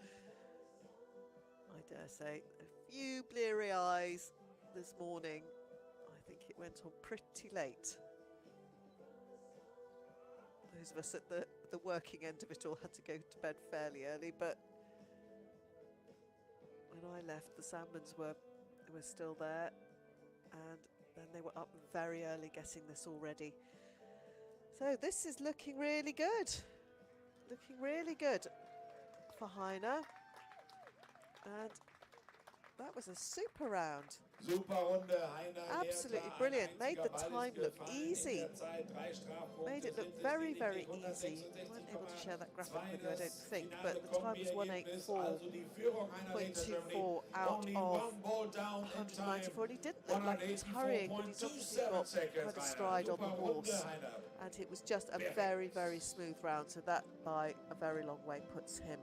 I dare say a few bleary eyes this morning. I think it went on pretty late. Those of us at the working end of it all had to go to bed fairly early, but when I left, the Salmons were still there, and then they were up very early getting this all ready. So this is looking really good. Looking really good for Hina. And that was a super round. Super Runde, Hina, Absolutely Lerta, brilliant. ein Made the einziger Ball time ist look gefallen easy. in der Zeit. 3 Strafpunkte Made it sind look es very, very lediglich, easy. We weren't able to share that graphic with you, I don't 166,2 think, das but the finale time was Kombi-Ergebnis, also die Führung einer Later Germany. 1:08.24 out Only of one ball down in time. 194, and he didn't look like he was hurrying, but he's obviously got 184.27 quite a seconds, stride on the Super Runde, horse, Hina. and it was just a very, very smooth round, so that by a very long way puts him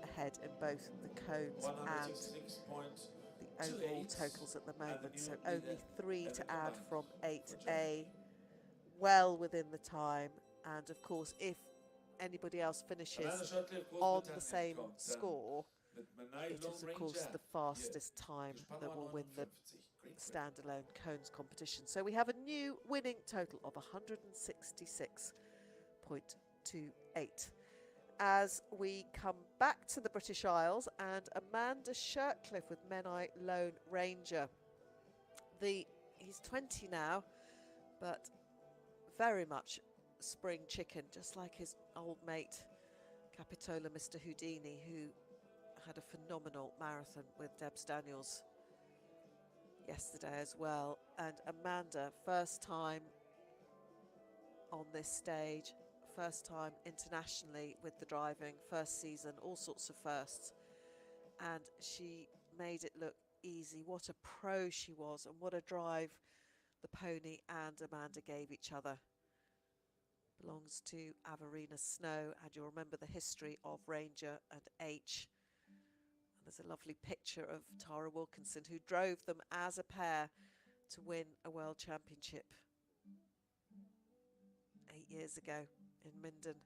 ahead in both the cones and the overall totals at the moment. So only 3 to add from 8A, well within the time, and of course if anybody else finishes on the same score, it is of course the fastest time that will win the standalone cones competition. So we have a new winning total of 166.28. As we come back to the British Isles, and Amanda Shercliffe with Menai Lone Ranger. He's 20 now, but very much spring chicken, just like his old mate Capitola Mr. Houdini, who had a phenomenal marathon with Debs Daniels yesterday as well. And Amanda, first time on this stage, first time internationally with the driving, first season, all sorts of firsts, and she made it look easy. What a pro she was, and what a drive the pony and Amanda gave each other. Belongs to Avarina Snow, and you'll remember the history of Ranger and H. And there's a lovely picture of Tara Wilkinson, who drove them as a pair to win a world championship 8 years ago in Minden.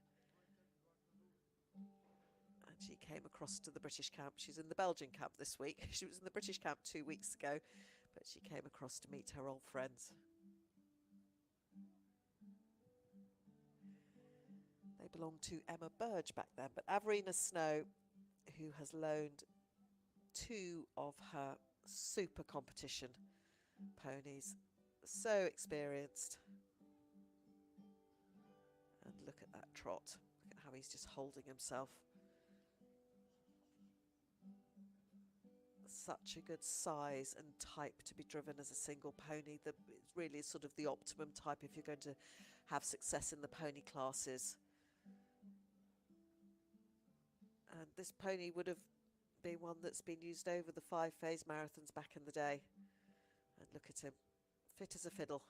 And she came across to the British camp. She's in the Belgian camp this week. She was in the British camp 2 weeks ago, but she came across to meet her old friends. They belong to Emma Burge back then, but Averina Snow, who has loaned 2 of her super competition ponies, so experienced. And look at that trot. Look at how he's just holding himself. Such a good size and type to be driven as a single pony. That it really is sort of the optimum type if you're going to have success in the pony classes. And this pony would have been one that's been used over the 5 phase marathons back in the day. And look at him, fit as a fiddle.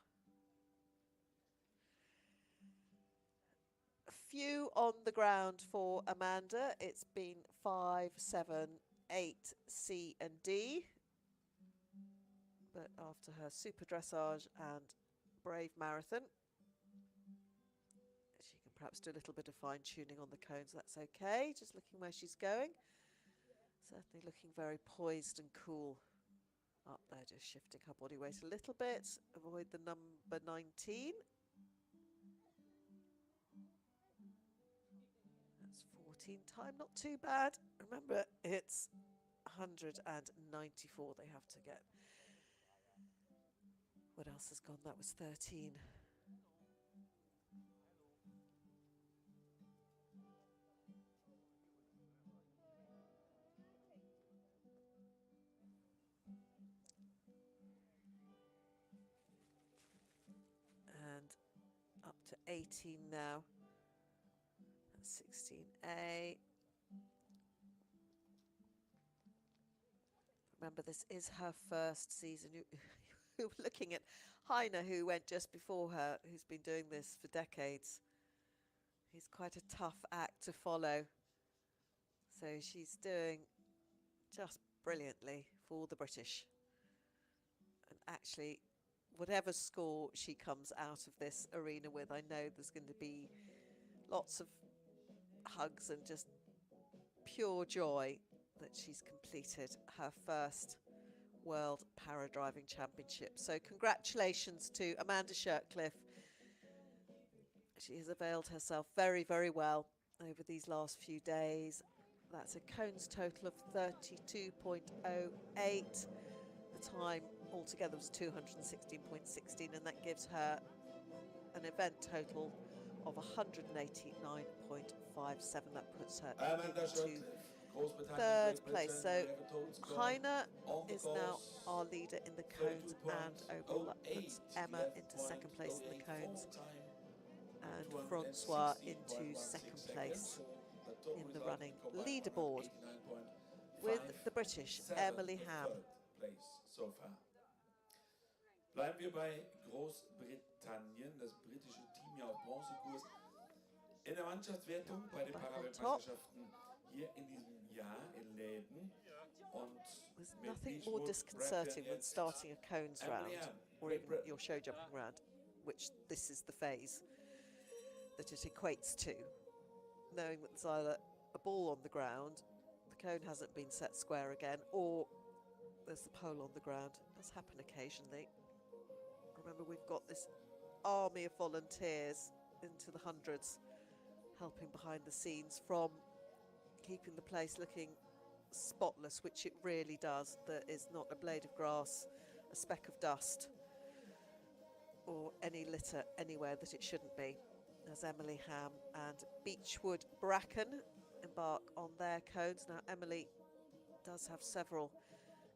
A few on the ground for Amanda. It's been 5, 7, 8, C and D. But after her super dressage and brave marathon, she can perhaps do a little bit of fine tuning on the cones. That's okay. Just looking where she's going. Certainly looking very poised and cool. Up there, just shifting her body weight a little bit. Avoid the number 19. That's 14 time, not too bad. Remember, it's 194 they have to get. What else has gone? That was 13. And up to 18 now. That's 16A. Remember, this is her first season. We're looking at Hina, who went just before her, who's been doing this for decades. He's quite a tough act to follow. So she's doing just brilliantly for the British. And actually, whatever score she comes out of this arena with, I know there's going to be lots of hugs and just pure joy that she's completed her first World Para Driving Championship. So congratulations to Amanda Shercliffe. She has availed herself very, very well over these last few days. That's a cones total of 32.08. The time altogether was 216.16, and that gives her an event total of 189.57. That puts her into 3rd place. So Hina is now our leader in the cones and overall. That puts Emma into 2nd place in the cones and Francois into 2nd place in the running leaderboard, with the British Emily Ham. Bleiben wir bei Großbritannien, das britische Team hier auf Bronzekurs. In der Mannschaftswertung bei den Paraweltmeisterschaften hier in diesem Jahr in Läden. There's nothing more disconcerting than starting a cones round, or even your show jumping round, which this is the phase that it equates to, knowing that there's either a ball on the ground, the cone hasn't been set square again, or there's the pole on the ground. It does happen occasionally. Remember, we've got this army of volunteers into the hundreds helping behind the scenes, from keeping the place looking spotless, which it really does. There is not a blade of grass, a speck of dust, or any litter anywhere that it shouldn't be, as Emily Ham and Beechwood Bracken embark on their cones. Now, Emily does have several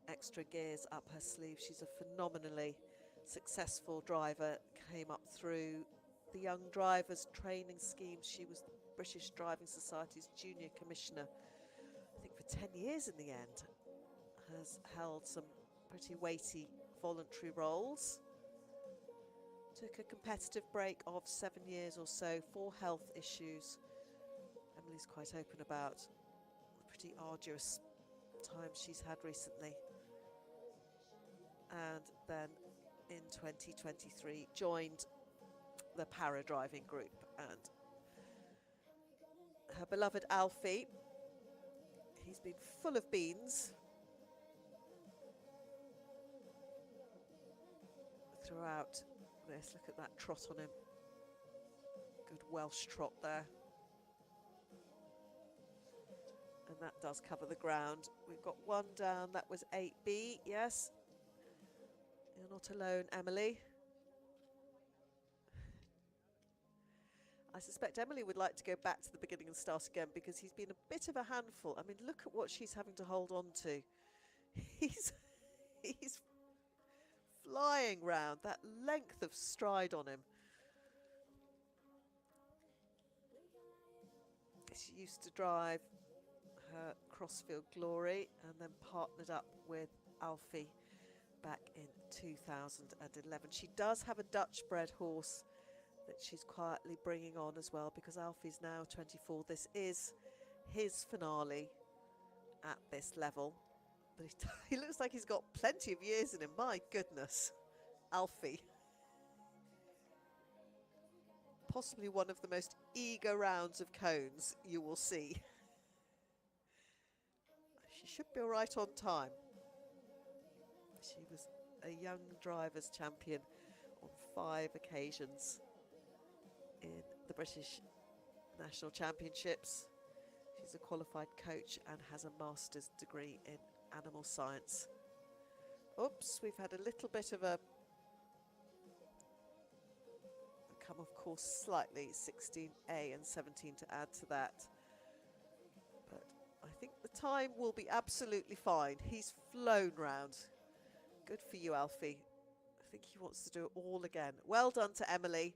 extra gears up her sleeve. She's a phenomenally successful driver, came up through the Young Drivers Training Scheme. She was the British Driving Society's junior commissioner, I think for 10 years in the end. Has held some pretty weighty voluntary roles. Took a competitive break of 7 years or so for health issues. Emily's quite open about the pretty arduous time she's had recently. And then in 2023 joined the para driving group, and her beloved Alfie, he's been full of beans throughout this. Look at that trot on him. Good Welsh trot there. And that does cover the ground. We've got one down. That was 8B. Yes. You're not alone, Emily. I suspect Emily would like to go back to the beginning and start again because he's been a bit of a handful. I mean, look at what she's having to hold on to. He's flying round, that length of stride on him. She used to drive her Crossfield Glory and then partnered up with Alfie back in 2011. She does have a Dutch bred horse that she's quietly bringing on as well because Alfie's now 24. This is his finale at this level. But he looks like he's got plenty of years in him. My goodness, Alfie. Possibly one of the most eager rounds of cones you will see. She should be all right on time. She was a young drivers' champion on 5 occasions in the British National Championships. She's a qualified coach and has a master's degree in animal science. Oops, we've had a little bit of a come off course slightly, 16A and 17 to add to that. But I think the time will be absolutely fine. He's flown round. Good for you, Alfie. I think he wants to do it all again. Well done to Emily.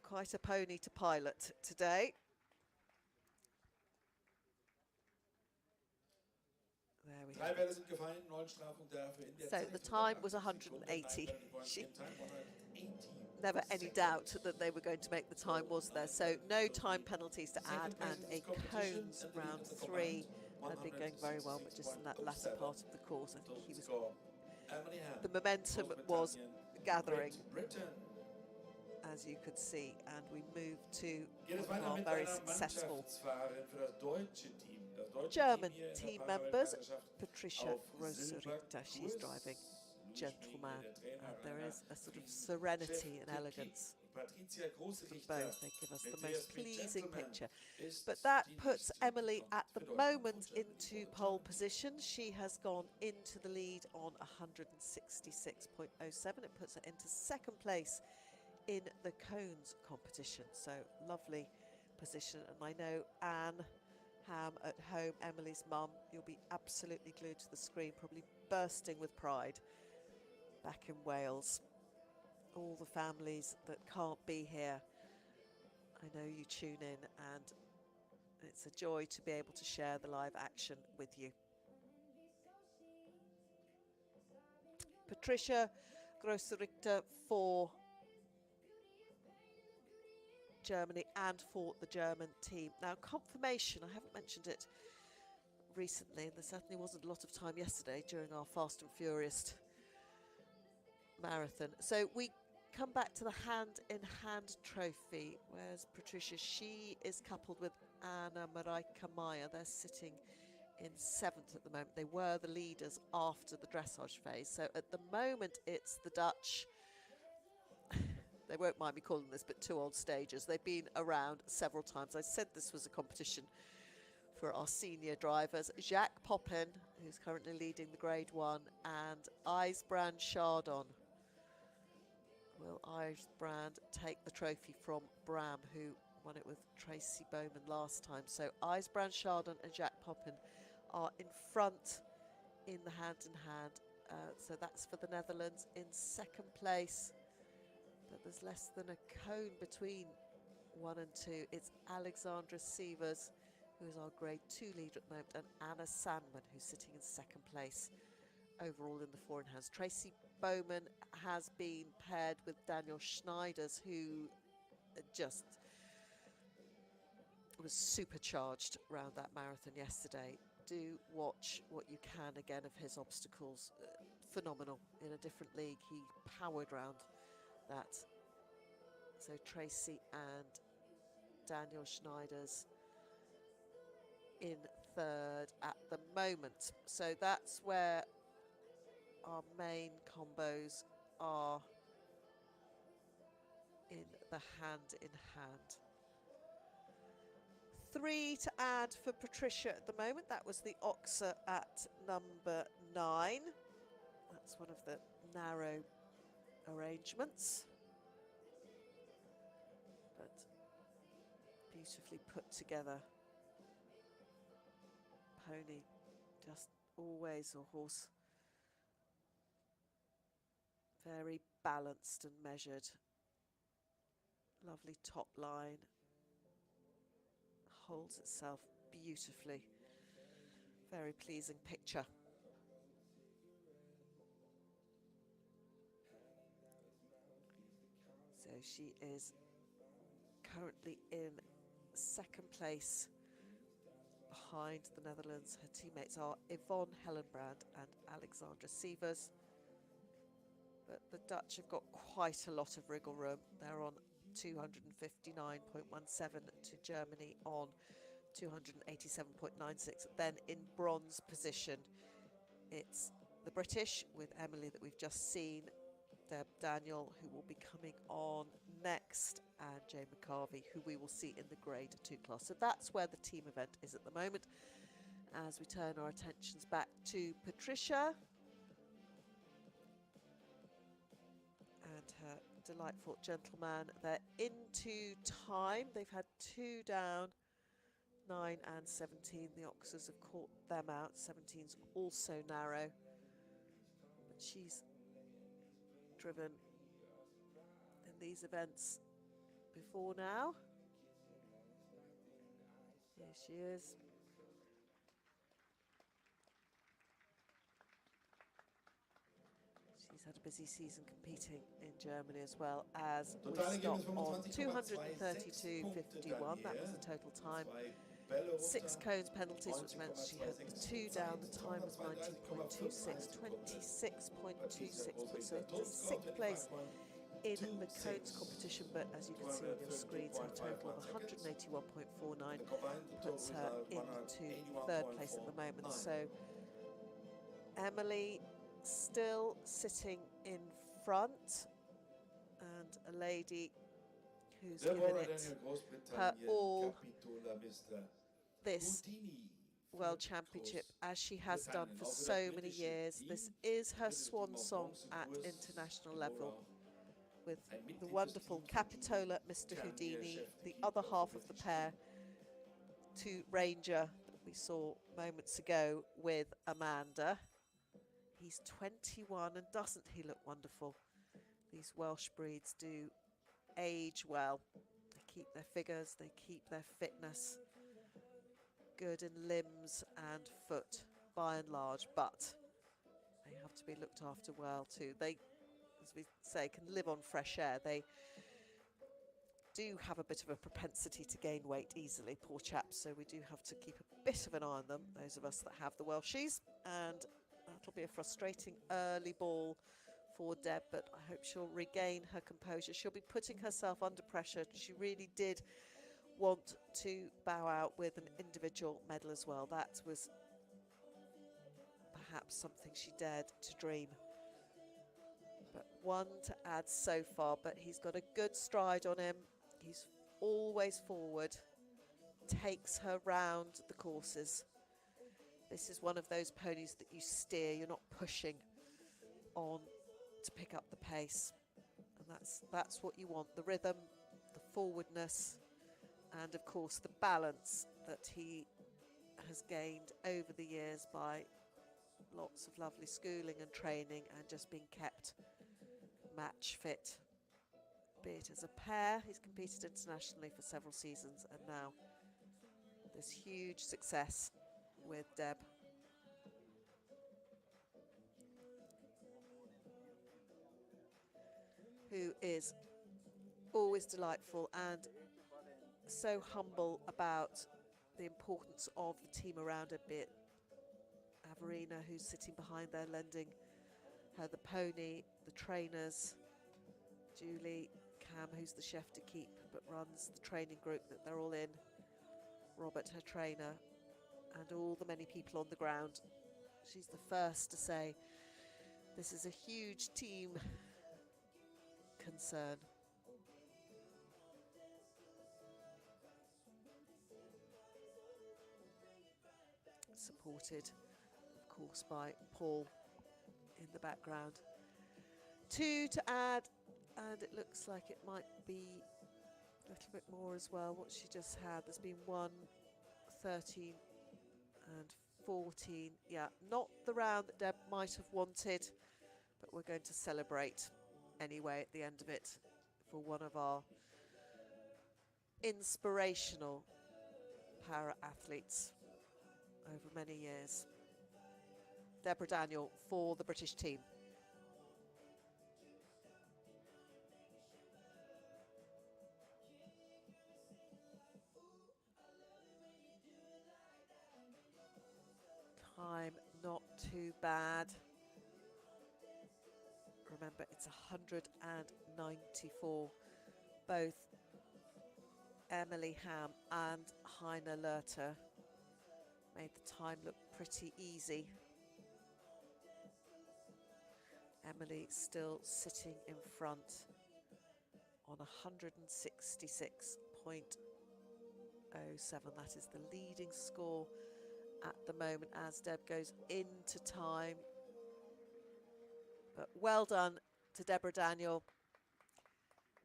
Quite a pony to pilot today. There we go. So the time was 180. Never any doubt that they were going to make the time, was there? So no time penalties to add, and a cones round 3 had been going very well, but just in that latter part of the course, I think he was. The momentum was gathering, as you could see, and we moved to one of our very successful German team members, Patricia Roserichta. She's driving Gentleman, and there is a sort of serenity and elegance from both. They give us the most pleasing picture. But that puts Emily at the moment into pole position. She has gone into the lead on 166.07. It puts her into second place in the cones competition. So lovely position. And I know Anne Ham at home, Emily's mum, you'll be absolutely glued to the screen, probably bursting with pride back in Wales. All the families that can't be here, I know you tune in, and it's a joy to be able to share the live action with you. Patricia Grosserichter for Germany and for the German team. Now, confirmation, I haven't mentioned it recently, and there certainly wasn't a lot of time yesterday during our Fast and Furious marathon. So we come back to the hand-in-hand trophy. Where's Patricia? She is coupled with Anna Marijke Meyer. They're sitting in 7th at the moment. They were the leaders after the dressage phase. So at the moment, it's the Dutch. They won't mind me calling this, but 2 old stagers. They've been around several times. I said this was a competition for our senior drivers. Jacques Poppin, who's currently leading the Grade 1, and Ivonne Chardon. Will Ivonne take the trophy from Bram, who won it with Tracy Bowman last time? So Ivonne Chardon and Jacques Poppin are in front in the hand-in-hand. So that's for the Netherlands. In second place, but there's less than a cone between 1 and 2. It's Alexandra Sievers, who is our Grade 2 leader at the moment, and Anna Sandman, who's sitting in second place overall in the 4-in-hands. Tracy Bowman has been paired with Daniel Schneiders, who just was supercharged around that marathon yesterday. Do watch what you can again of his obstacles. Phenomenal. In a different league, he powered round that. So Tracy and Daniel Schneiders in 3rd at the moment. So that's where our main combos are in the hand-in-hand. 3 to add for Patricia at the moment. That was the oxer at number 9. That's one of the narrow arrangements, but beautifully put together. Pony, just always, or horse, very balanced and measured. Lovely top line, holds itself beautifully. Very pleasing picture. So she is currently in second place behind the Netherlands. Her teammates are Yvonne Helenbrand and Alexandra Sievers. But the Dutch have got quite a lot of wriggle room. They're on 259.17 to Germany on 287.96. Then in bronze position, it's the British with Emily that we've just seen, Deb Daniel, who will be coming on next, and Jay McCarvey, who we will see in the grade 2 class. So that's where the team event is at the moment. As we turn our attentions back to Patricia and her delightful gentleman. They're into time. They've had 2 down, 9 and 17. The Oxers have caught them out. 17's also narrow, but she's driven in these events before now. Here she is. She's had a busy season competing in Germany as well, as we stopped on 232.51. That was the total time. 6 cones penalties, which meant she had 2 down. The time was 19.26, 26.26, puts her to 6th place in the cones competition. But as you can see on your screens, her total of 181.49 puts her into 3rd place at the moment. So Emily still sitting in front, and a lady who's given it her all this World Championship, as she has done for so many years. This is her swan song at international level, with the wonderful Capitola, Mr. Houdini, the other half of the pair to Ranger that we saw moments ago with Amanda. He's 21, and doesn't he look wonderful? These Welsh breeds do age well. They keep their figures, they keep their fitness good in limbs and foot by and large, but they have to be looked after well too. They, as we say, can live on fresh air. They do have a bit of a propensity to gain weight easily, poor chaps, so we do have to keep a bit of an eye on them, those of us that have the Welshies. And that'll be a frustrating early ball for Deb, but I hope she'll regain her composure. She'll be putting herself under pressure. She really did want to bow out with an individual medal as well. That was perhaps something she dared to dream. But 1 to add so far, but he's got a good stride on him. He's always forward, takes her round the courses. This is one of those ponies that you steer, you're not pushing on to pick up the pace. And that's what you want, the rhythm, the forwardness, and of course the balance that he has gained over the years by lots of lovely schooling and training, and just being kept match fit. Be it as a pair, he's competed internationally for several seasons, and now this huge success with Deb. Who is always delightful and so humble about the importance of the team around her, be it Averina, who's sitting behind there lending her the pony, the trainers, Julie, Cam, who's the chef to keep but runs the training group that they're all in, Robert, her trainer, and all the many people on the ground. She's the first to say this is a huge team concern. supported, of course, by Paul in the background. 2 to add, and it looks like it might be a little bit more as well. What she just had, there's been 1, 13 and 14. Yeah, not the round that Deb might have wanted, but we're going to celebrate anyway at the end of it for one of our inspirational para athletes over many years. Deborah Daniel for the British team. Time not too bad. Remember, it's 194. Both Emily Ham and Hina Lerta made the time look pretty easy. Emily still sitting in front on 166.07. That is the leading score at the moment as Deb goes into time. But well done to Deborah Daniel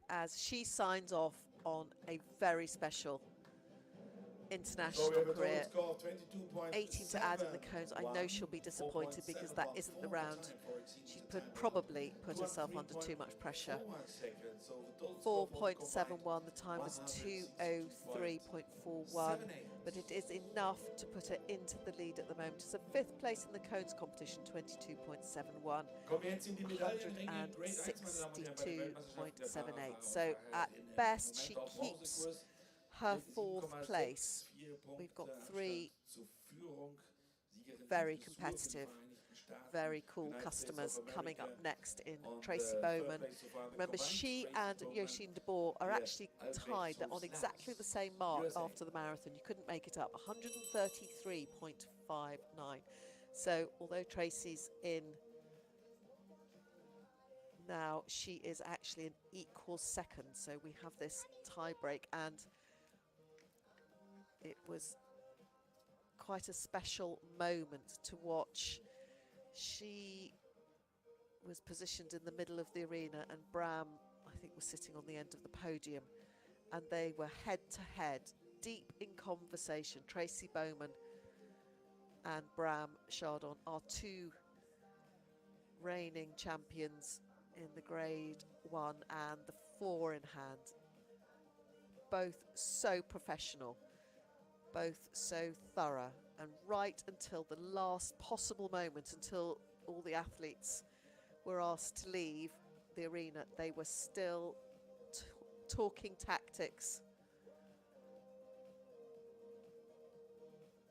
as she signs off on a very special international career. 18 to add in the cones. I know she'll be disappointed because that isn't the round. She's probably put herself under too much pressure. 4.71, the time was 2:03.41, but it is enough to put her into the lead at the moment. It's a 5th place in the cones competition, 22.71, 162.78. So at best, she keeps her 4th place. We've got 3 very competitive, very cool customers coming up next in Tracy Bowman. Remember, she and Yoshin dbor are actually tied. They're on exactly the same mark after the marathon. You couldn't make it up, 133.59. So although Tracy's in now, she is actually an equal second. So we have this tie break, and it was quite a special moment to watch. She was positioned in the middle of the arena, and Bram, I think, was sitting on the end of the podium, and they were head to head, deep in conversation. Tracy Bowman and Bram Chardon are 2 reigning champions in the grade 1 and the 4 in hand. Both so professional, both so thorough, and right until the last possible moment, until all the athletes were asked to leave the arena, they were still talking tactics.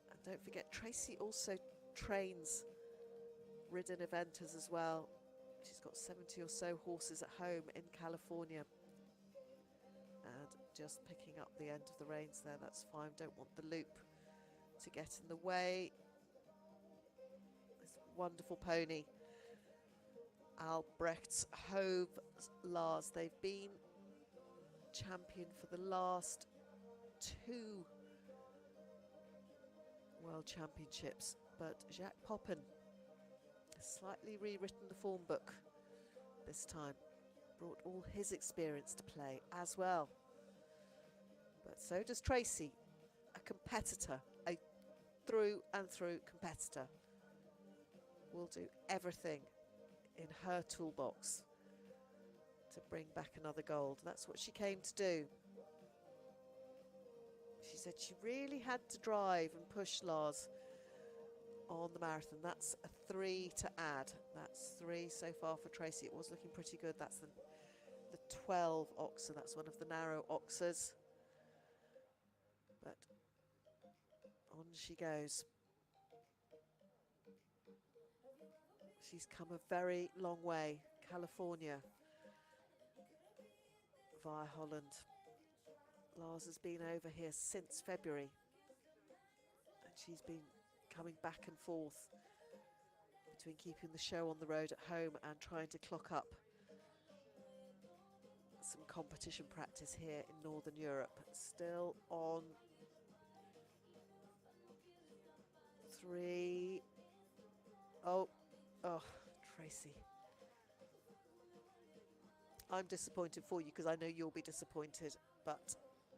And don't forget, Tracy also trains ridden eventers as well. She's got 70 or so horses at home in California. And just picking up the end of the reins there, that's fine. Don't want the loop to get in the way. This wonderful pony, Albrecht's Hove Lars. They've been champion for the last 2 World Championships, but Jacques Poppin has slightly rewritten the form book this time, brought all his experience to play as well. But so does Tracy, a competitor, a through and through competitor. Will do everything in her toolbox to bring back another gold. That's what she came to do. She said she really had to drive and push Lars on the marathon. That's a 3 to add. That's 3 so far for Tracy. It was looking pretty good. That's the 12 oxer. That's one of the narrow oxers. But on she goes. She's come a very long way. California via Holland. Lars has been over here since February, and she's been coming back and forth between keeping the show on the road at home and trying to clock up some competition practice here in Northern Europe. Still on 3. Oh, Tracy. I'm disappointed for you because I know you'll be disappointed, but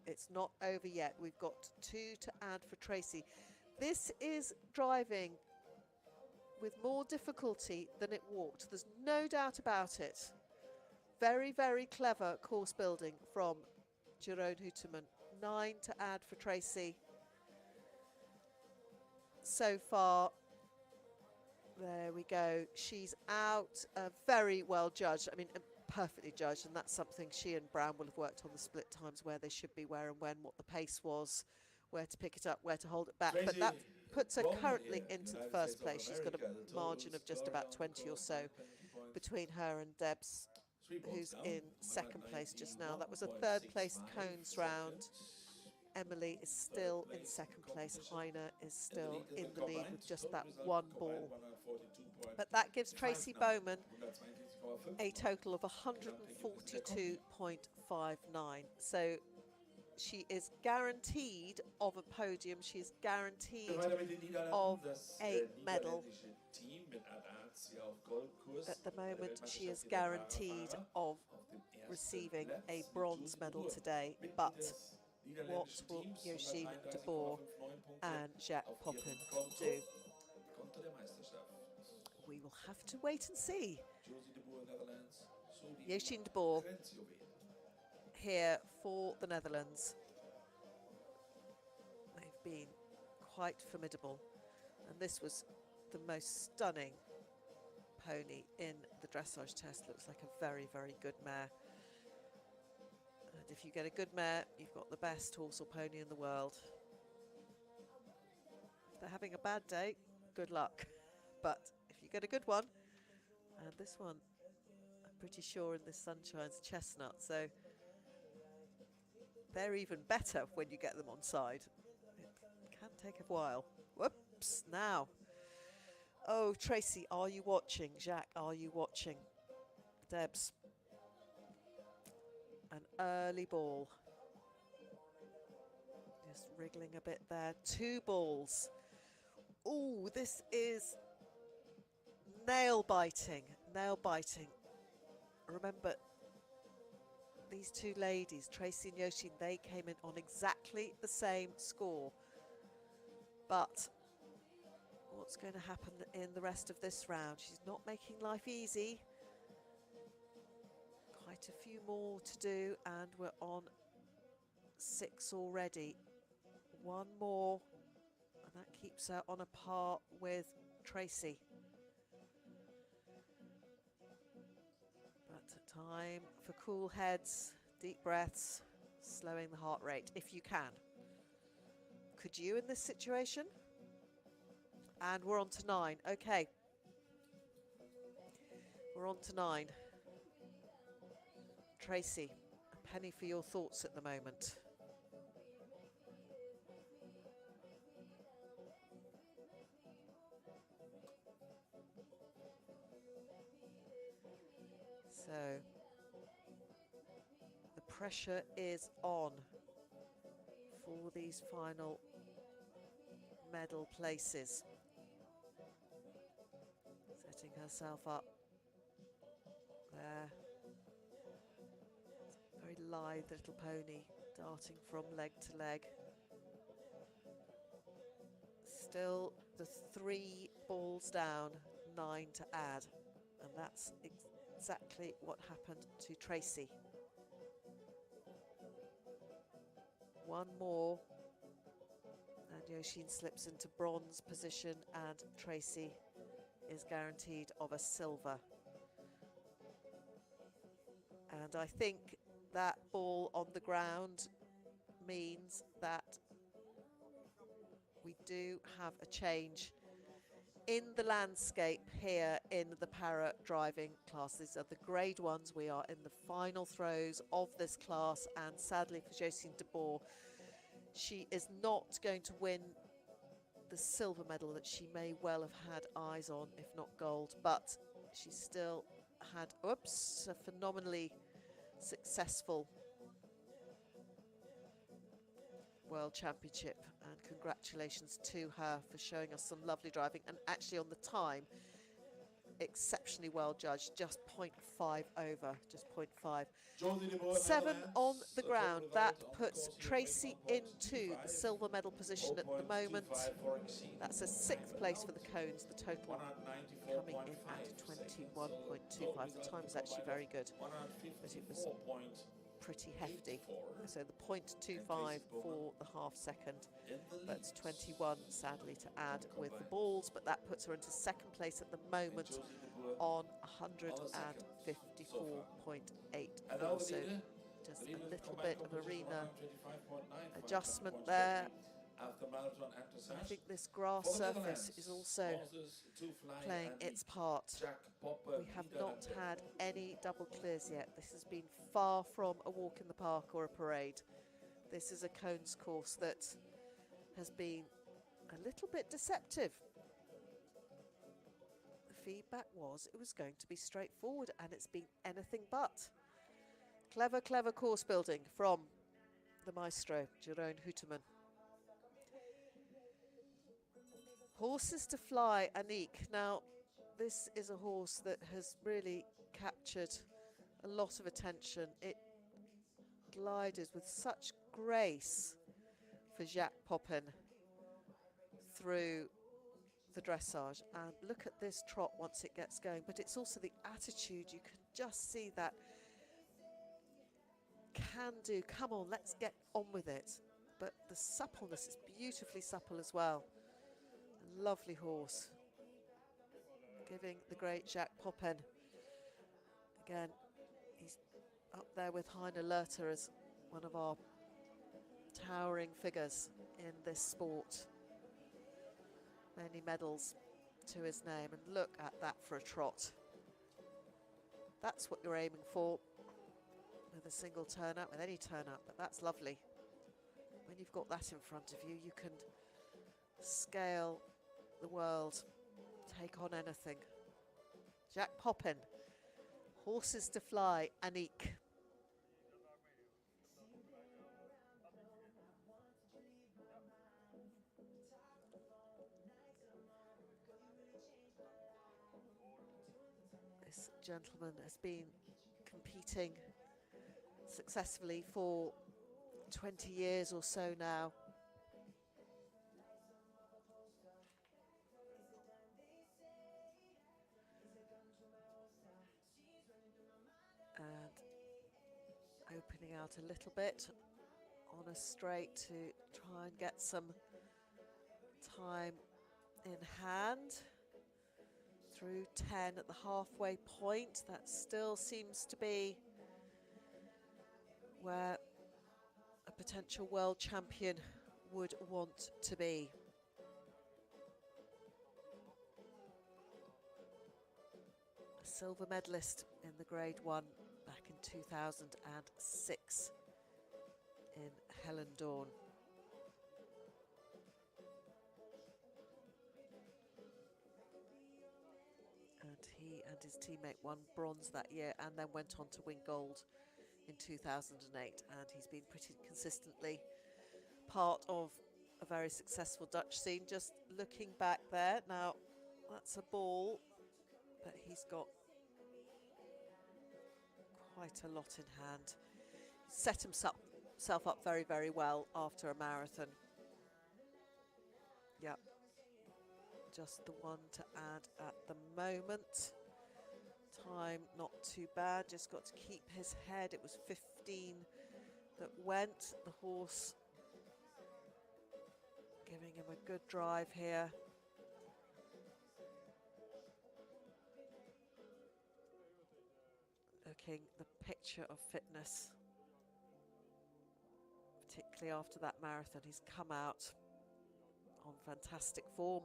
it's not over yet. We've got 2 to add for Tracy. This is driving with more difficulty than it walked. There's no doubt about it. Very, very clever course building from Gerard Hooterman. 9 to add for Tracy. So far, there we go. She's out. Very well judged. I mean, perfectly judged, and that's something she and Brown will have worked on, the split times, where they should be, where and when, what the pace was, where to pick it up, where to hold it back. Tracy, but that puts her Bowman currently in into the United first States of place. She's got a America, the margin total of just score about on 20 or course, so 20 points. between her and Debs, 3 points who's down, in second place just now. That was a third place cones round. Emily is still in second place. Hina is still in the lead with just that one ball. But that gives Tracy Bowman a total of 142.59. So she is guaranteed of a podium. She is guaranteed of a medal. At the moment, she is guaranteed of receiving a bronze medal today. But what will Yoshin, dbor and Poppin do? We will have to wait and see. Yoshin, dbor here for the Netherlands. They've been quite formidable, and this was the most stunning pony in the dressage test. Looks like a very, very good mare. And if you get a good mare, you've got the best horse or pony in the world. If they're having a bad day, good luck. But if you get a good one, and this one, I'm pretty sure in this sunshine's chestnut, so they're even better when you get them on side. It can take a while. Whoops, now. Oh, Tracy, are you watching? Jacques, are you watching? Debs. An early ball. Just wriggling a bit there. 2 balls. Oh, this is nail biting. Nail biting. Remember, these 2 ladies, Tracy and Yoshin, they came in on exactly the same score. But what's going to happen in the rest of this round? She's not making life easy. Quite a few more to do, and we're on 6 already. 1 more, and that keeps her on a par with Tracy. But time for cool heads, deep breaths, slowing the heart rate if you can. Could you in this situation? And we're on to 9. Okay. We're on to 9. Tracy, a penny for your thoughts at the moment. So, the pressure is on for these final medal places. Setting herself up there. Very lithe little pony, darting from leg to leg. Still the 3 balls down, 9 to add, and that's exactly what happened to Tracy. 1 more, and Yoshin slips into bronze position, and Tracy is guaranteed of a silver. And I think that ball on the ground means that we do have a change in the landscape here in the para driving class. These are the grade 1s. We are in the final throws of this class, and sadly for Yoshin, dbor, she is not going to win the silver medal that she may well have had eyes on, if not gold, but she still had, a phenomenally successful World Championship, and congratulations to her for showing us some lovely driving, and actually on the time exceptionally well judged, just 0.5 over, just 0.5. Jody, dbor, 7 on the Netherlands, ground. for the That vote on puts course Tracy here, into the silver medal position at the moment. 0.25 for exceed. That's a 6th place for the cones, the total coming in at 21.25. The time was actually very good, but it was pretty hefty. So the 0.25 for the half second, but 21 sadly to add with the balls, but that puts her into 2nd place at the moment on 154.84. So just a little bit of arena adjustment there. I think this grass surface is also playing its part. We have not had any double clears yet. This has been far from a walk in the park or a parade. This is a cones course that has been a little bit deceptive. The feedback was it was going to be straightforward, and it's been anything but. Clever, clever course building from the maestro, Gerard Hooterman. Horses to fly, Anique. Now, this is a horse that has really captured a lot of attention. It glided with such grace for Jacques Poppin through the dressage. And look at this trot once it gets going. But it's also the attitude. You can just see that can do. Come on, let's get on with it. But the suppleness is beautifully supple as well. Lovely horse, giving the great Jacques Poppin. Again, he's up there with Hina Lerta as one of our towering figures in this sport. Many medals to his name, and look at that for a trot. That's what you're aiming for with a single turn up, with any turn up, but that's lovely. When you've got that in front of you, you can scale the world, take on anything. Jacques Poppin, horses to fly, Anique. This gentleman has been competing successfully for 20 years or so now. And opening out a little bit on a straight to try and get some time in hand. Through 10 at the halfway point. That still seems to be where a potential world champion would want to be. A silver medalist in the Grade 1 back in 2006 in Hellenbrand. And he and his teammate won bronze that year and then went on to win gold in 2008. And he's been pretty consistently part of a very successful Dutch scene. Just looking back there, now that's a ball, but he's got quite a lot in hand. Set himself up very, very well after a marathon. Yep. Just the one to add at the moment. Time not too bad, just got to keep his head. It was 15 that went. The horse giving him a good drive here. Looking the picture of fitness, particularly after that marathon. He's come out on fantastic form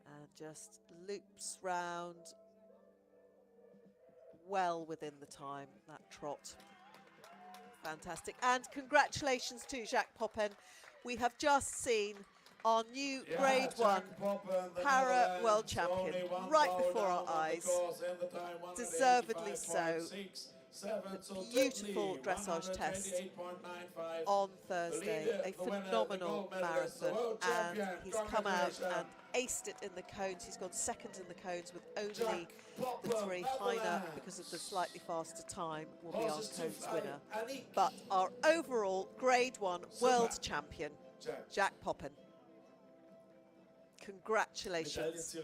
and just loops round well within the time, that trot. Fantastic. And congratulations to Jacques Poppin. We have just seen our new Grade 1 para world champion right before our eyes. Deservedly so. beautiful dressage test on Thursday, a phenomenal marathon, and he's come out and aced it in the cones. He's gone second in the cones with only the 3. Hina, because of the slightly faster time, will be our cones winner. But our overall Grade 1 world champion, Jack Poppin. Congratulations.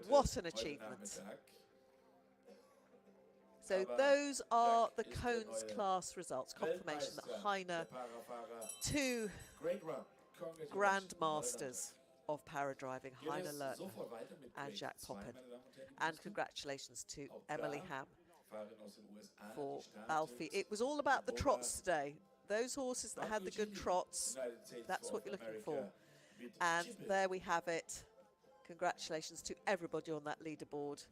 What an achievement. So those are the cones class results. Confirmation that Hina, 2 grandmasters of paradriving, Hina Lerta and Jack Poppin. And congratulations to Emily Ham for Alfie. It was all about the trots today. Those horses that had the good trots, that's what you're looking for. And there we have it. Congratulations to everybody on that leaderboard.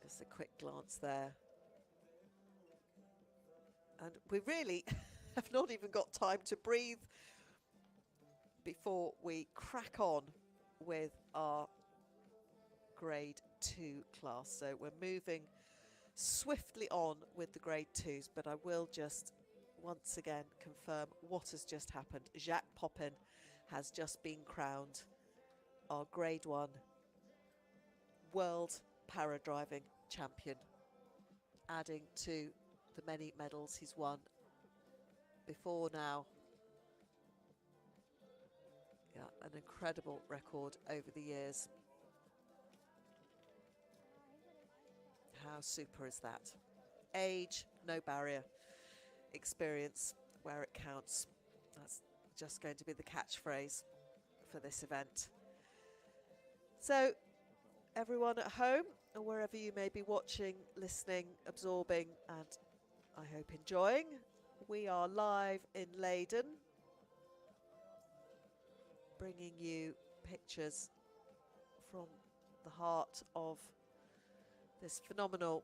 Just a quick glance there. And we really have not even got time to breathe before we crack on with our Grade 2 class. So we're moving swiftly on with the Grade 2s, but I will just once again confirm what has just happened. Jack Poppin has just been crowned our Grade 1 World Paradriving Champion, adding to the many medals he's won before now. Yeah, an incredible record over the years. How super is that? Age, no barrier. Experience, where it counts. That's just going to be the catchphrase for this event. So, everyone at home, or wherever you may be watching, listening, absorbing, and I hope enjoying, we are live in Leiden, bringing you pictures from the heart of this phenomenal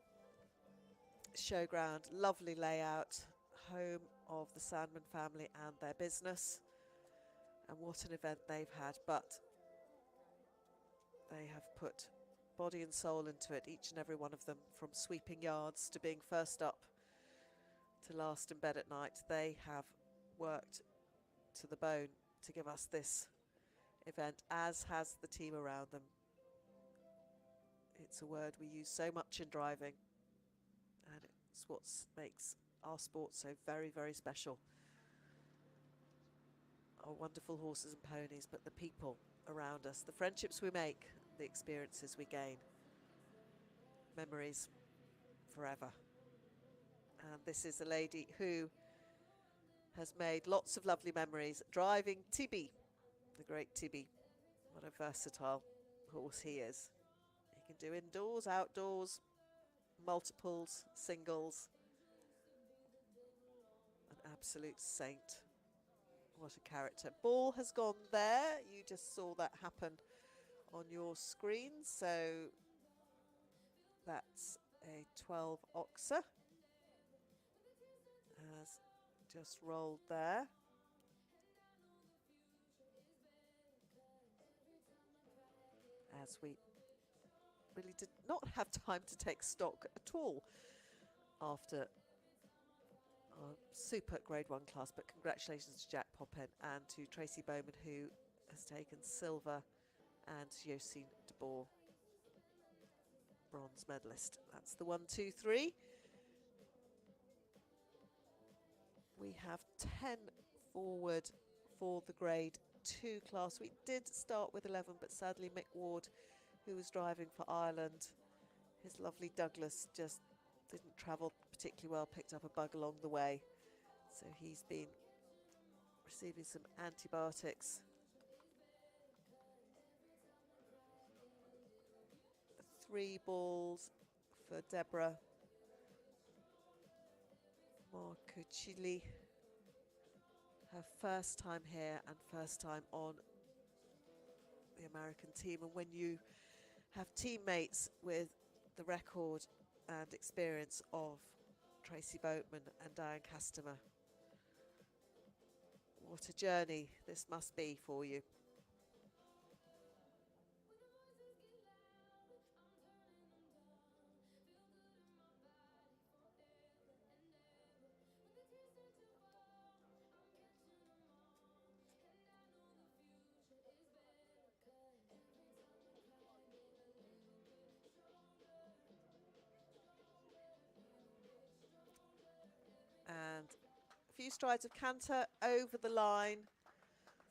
showground. Lovely layout, home of the Sandman family and their business, and what an event they've had. But they have put body and soul into it, each and every one of them, from sweeping yards to being first up to last in bed at night. They have worked to the bone to give us this event, as has the team around them. It's a word we use so much in driving, and it's what makes our sport so very, very special. Our wonderful horses and ponies, but the people around us, the friendships we make, the experiences we gain, memories forever. And this is a lady who has made lots of lovely memories driving Tibby, the great Tibby. What a versatile horse he is. He can do indoors, outdoors, multiples, singles. An absolute saint. What a character. Ball has gone there. You just saw that happen on your screen. So that's a 12 oxer. Has just rolled there. As we really did not have time to take stock at all after our super Grade 1 class, but congratulations to Jack Poppin and to Tracy Bowman, who has taken silver, and Yoshin dbor, bronze medalist. That's the 1, 2, 3. We have 10 forward for the Grade 2 class. We did start with 11, but sadly Mick Ward, who was driving for Ireland, his lovely Douglas just didn't travel particularly well, picked up a bug along the way. So he's been receiving some antibiotics. 3 balls for Deborah Marcucci. Her first time here and first time on the American team. And when you have teammates with the record and experience of Tracy Bowman and Diane Customer, what a journey this must be for you. few strides of canter over the line.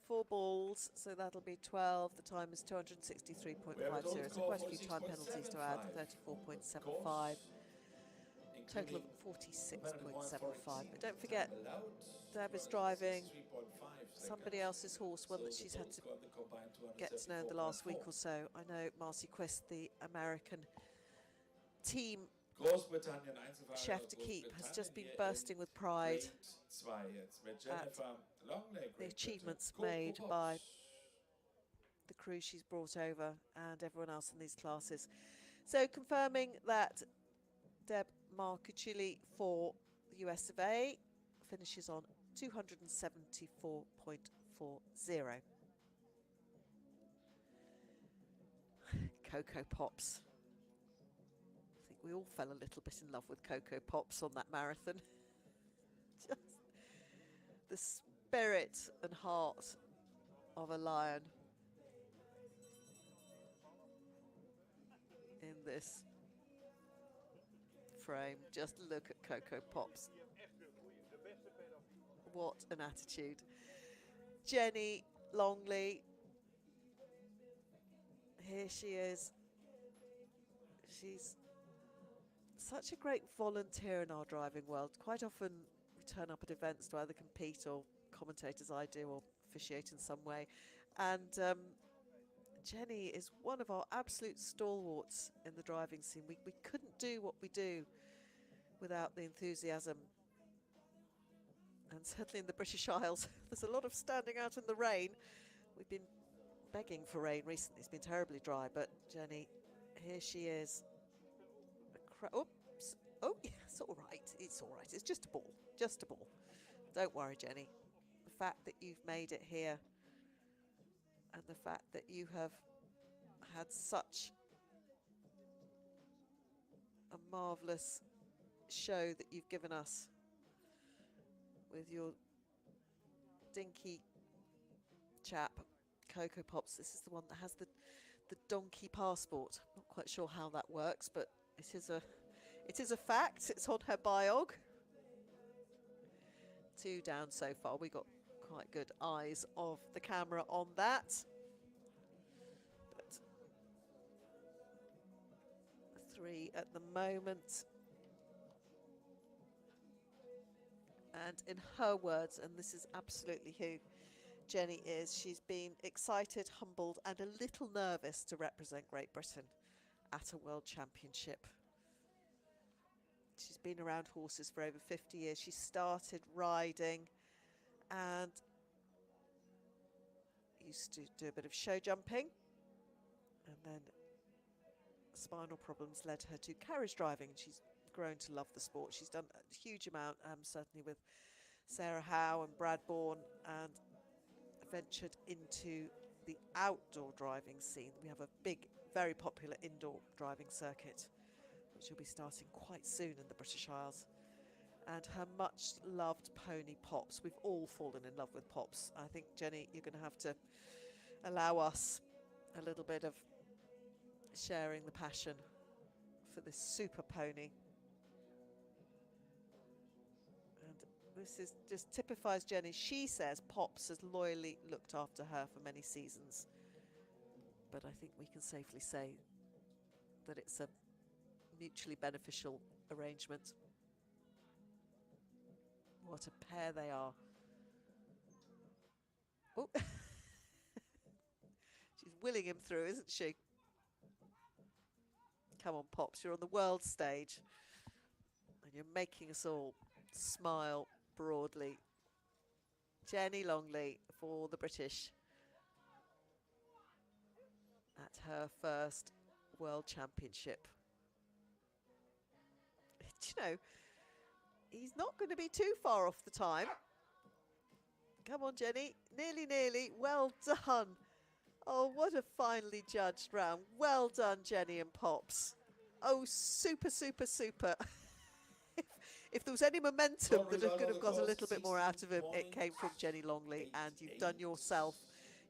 4 balls, so that'll be 12. The time is 263.50. So quite a few time penalties to add. 34.75. Total of 46.75. But don't forget, Deb is driving somebody else's horse, one that she's had to get to know in the last week or so. I know Marcy Quist, the American team chef to keep, has just been bursting with pride at the achievements made by the crew she's brought over and everyone else in these classes. So confirming that Deb Marcucci for the US of A finishes on 274.40. Cocoa Pops. I think we all fell a little bit in love with Cocoa Pops on that marathon. Just the spirit and heart of a lion in this frame. Just look at Cocoa Pops. What an attitude. Jenny Longley, here she is. She's such a great volunteer in our driving world. Quite often we turn up at events to either compete or commentate as I do or officiate in some way. And Jenny is one of our absolute stalwarts in the driving scene. We couldn't do what we do without the enthusiasm. And certainly in the British Isles, there's a lot of standing out in the rain. We've been begging for rain recently. It's been terribly dry, but Jenny, here she is. Oops. Oh, yeah, it's all right. It's all right. It's just a ball. Just a ball. Don't worry, Jenny. The fact that you've made it here and the fact that you have had such a marvellous show that you've given us with your dinky chap, Cocoa Pops. This is the one that has the donkey passport. Not quite sure how that works, but it is a fact. It's on her biog. 2 down so far. We got quite good eyes of the camera on that. But 3 at the moment. And in her words, and this is absolutely who Jenny is, she's been excited, humbled, and a little nervous to represent Great Britain at a World Championship. She's been around horses for over 50 years. She started riding and used to do a bit of show jumping, and then spinal problems led her to carriage driving. She's grown to love the sport. She's done a huge amount, certainly with Sarah Howe and Brad Bourne, and ventured into the outdoor driving scene. We have a big, very popular indoor driving circuit, which will be starting quite soon in the British Isles. And her much loved pony Pops. We've all fallen in love with Pops. I think, Jenny, you're going to have to allow us a little bit of sharing the passion for this super pony. This is just typifies Jenny. She says Pops has loyally looked after her for many seasons. But I think we can safely say that it's a mutually beneficial arrangement. What a pair they are. Oh. She's willing him through, isn't she? Come on, Pops, you're on the world stage. And you're making us all smile broadly. Jenny Longley for the British at her first World Championship. Do you know, he's not going to be too far off the time. Come on, Jenny. Nearly, nearly. Well done. Oh, what a finely judged round. Well done, Jenny and Pops. Oh, super, super, super. If there was any momentum that could have got a little bit more out of him, it came from Jenny Longley, and you've done yourself,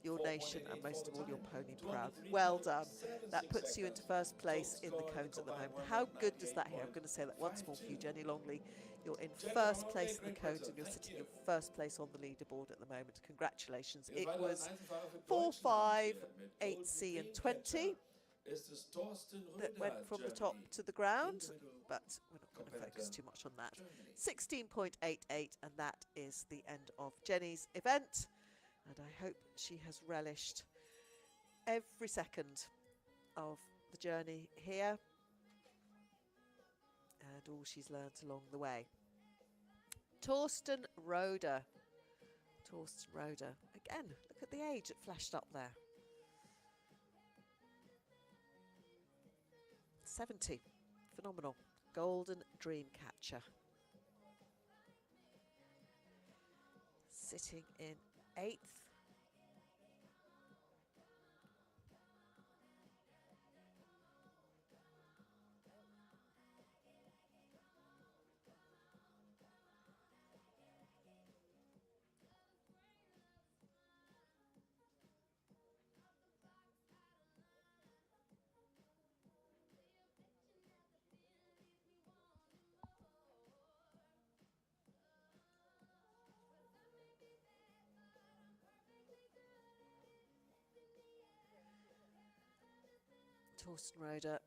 your nation, and most of all your pony proud. Well done. That puts you into first place in the cones at the moment. How good does that hear? I'm going to say that once more for you, Jenny Longley. You're in Jenny, first how place in great the code, result. and you're Thank sitting you. in first place on the leaderboard at the moment. Congratulations. Wir It weiter was als Einzelfahrer für 4, Deutschland 5, hier mit 8 Golden C, and Dreamcatcher 20 ist es Torston that Rooda, went from the top Germany. to the ground, Individual but we're not going to focus competitor, too much on that. Germany. 16.88, and that is the end of Jenny's event. And I hope she has relished every second of the journey here and all she's learnt along the way. Torston Rooda. Torston Rooda. Again, look at the age it flashed up there. 70. Phenomenal. Golden Dreamcatcher. Sitting in 8th. Torston Rooda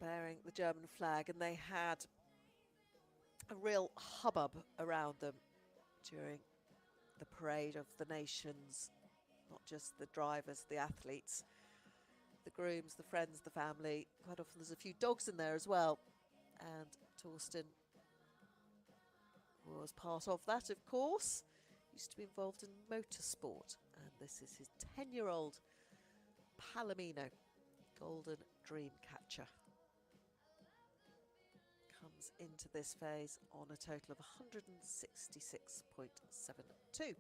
bearing the German flag, and they had a real hubbub around them during the parade of the nations, not just the drivers, the athletes, the grooms, the friends, the family. Quite often there's a few dogs in there as well, and Torston was part of that, of course. Used to be involved in motorsport, and this is his 10-year-old Palomino Golden Dreamcatcher. Comes into this phase on a total of 166.72.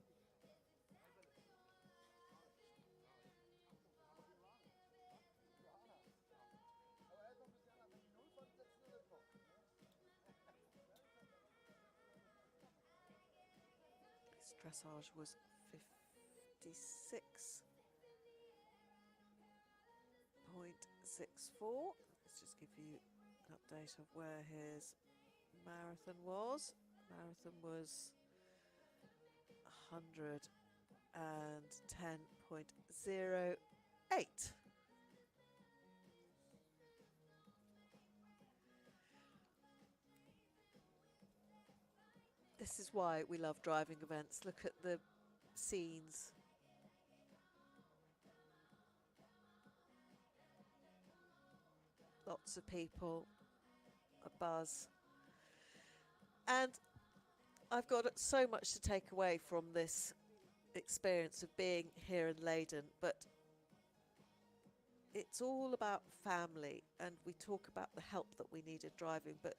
This dressage was 56.64. Let's just give you an update of where his marathon was. Marathon was 110.08. This is why we love driving events. Look at the scenes. Lots of people, a buzz. And I've got so much to take away from this experience of being here in Leyden, but it's all about family, and we talk about the help that we need in driving, but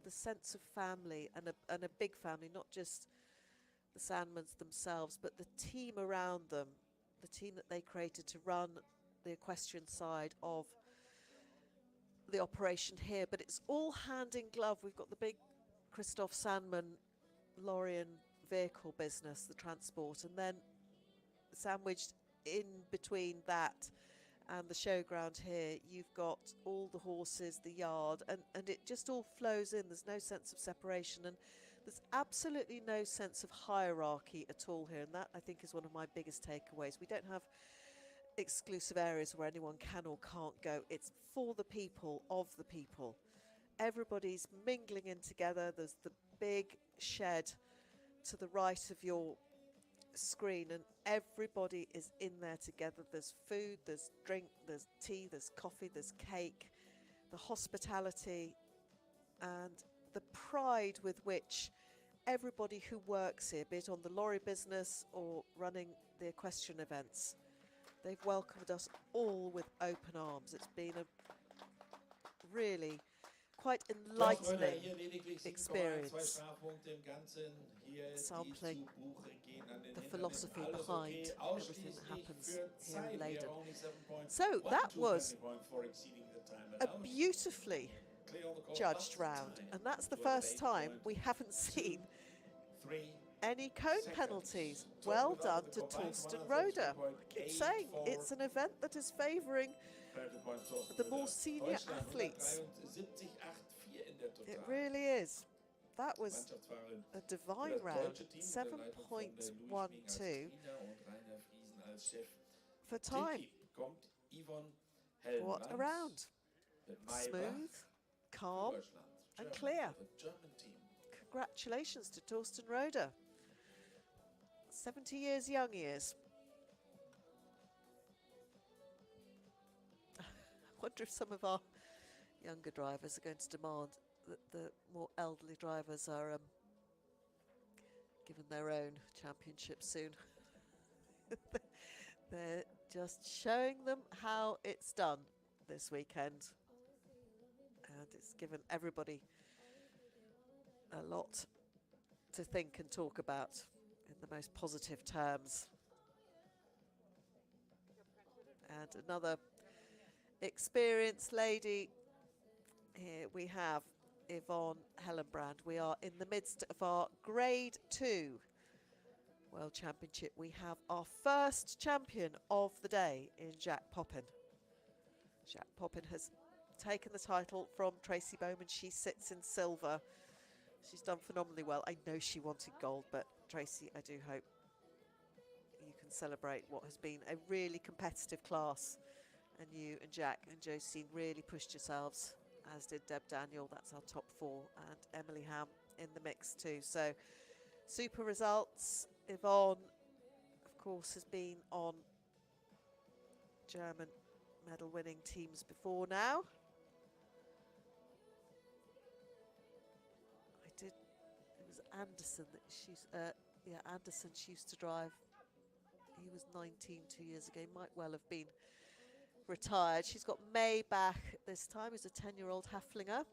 the sense of family and a big family, not just the Sandmans themselves, but the team around them, the team that they created to run the equestrian side of the operation here. But it's all hand in glove. We've got the big Christoph Sandman lorry and vehicle business, the transport, and then sandwiched in between that and the showground here, you've got all the horses, the yard, and it just all flows in. There's no sense of separation, and there's absolutely no sense of hierarchy at all here, and that, I think, is one of my biggest takeaways. We don't have exclusive areas where anyone can or can't go. It's for the people, of the people. Everybody's mingling in together. There's the big shed to the right of your screen, and everybody is in there together. There's food, there's drink, there's tea, there's coffee, there's cake. The hospitality and the pride with which everybody who works here, be it on the lorry business or running the equestrian events, they've welcomed us all with open arms. It's been a really quite enlightening experience, sampling the philosophy behind everything that happens here in Leyden. So that was a beautifully judged round, and that's the first time we haven't seen any cone penalties. Well done to Torston Rooda. I keep saying it's an event that is favouring the more senior athletes. It really is. That was Mannschaftsfahrerin a für divine das round. deutsche Team unter der Leitung von Louise Schming als 7.12 Trainer und Rainer Friesen als Chef. for time. Tiki kommt Ivonne What a Helenbrand round. mit Maybach Smooth, für calm, Deutschland. and German clear. for the German team. Congratulations to Torston Rooda. 70 years young he is. I wonder if some of our younger drivers are going to demand that the more elderly drivers are given their own championship soon. They're just showing them how it's done this weekend. And it's given everybody a lot to think and talk about in the most positive terms. And another experienced lady. Here we have Yvonne Helenbrand. We are in the midst of our Grade 2 World Championship. We have our first champion of the day in Jack Poppin. Jack Poppin has taken the title from Tracy Bowman. She sits in silver. She's done phenomenally well. I know she wanted gold, but Tracy, I do hope you can celebrate what has been a really competitive class. And you and Jack and Yoshin really pushed yourselves, as did Deb Daniel. That's our top 4, and Emily Ham in the mix too. So super results. Yvonne, of course, has been on German medal winning teams before now. It was Anderson that she's, Anderson she used to drive. He was 19 2 years ago, might well have been retired. She's got May back this time, who's a 10-year-old Haflinger.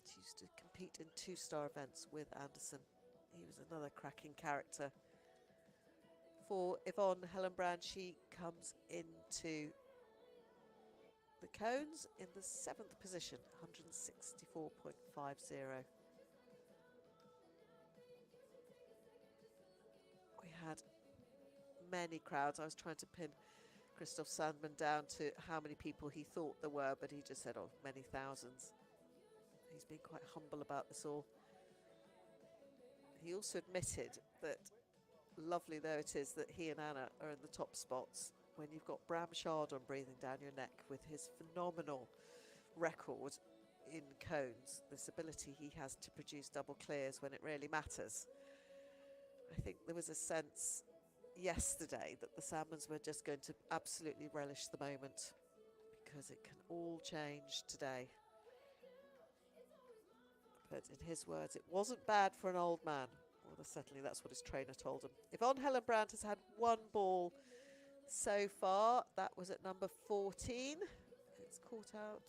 She used to compete in 2-star events with Anderson. He was another cracking character. For Yvonne Helenbrand, she comes into the cones in the 7th position, 164.50. We had many crowds. I was trying to pin Christoph Sandman down to how many people he thought there were, but he just said, oh, many thousands. He's been quite humble about this all. He also admitted that, lovely though it is that he and Anna are in the top spots, when you've got Bram Chardon breathing down your neck with his phenomenal record in cones, this ability he has to produce double clears when it really matters. I think there was a sense yesterday that the Salmons were just going to absolutely relish the moment, because it can all change today. But in his words, it wasn't bad for an old man. Well, certainly that's what his trainer told him. Yvonne Helenbrand has had 1 ball so far. That was at number 14. It's caught out.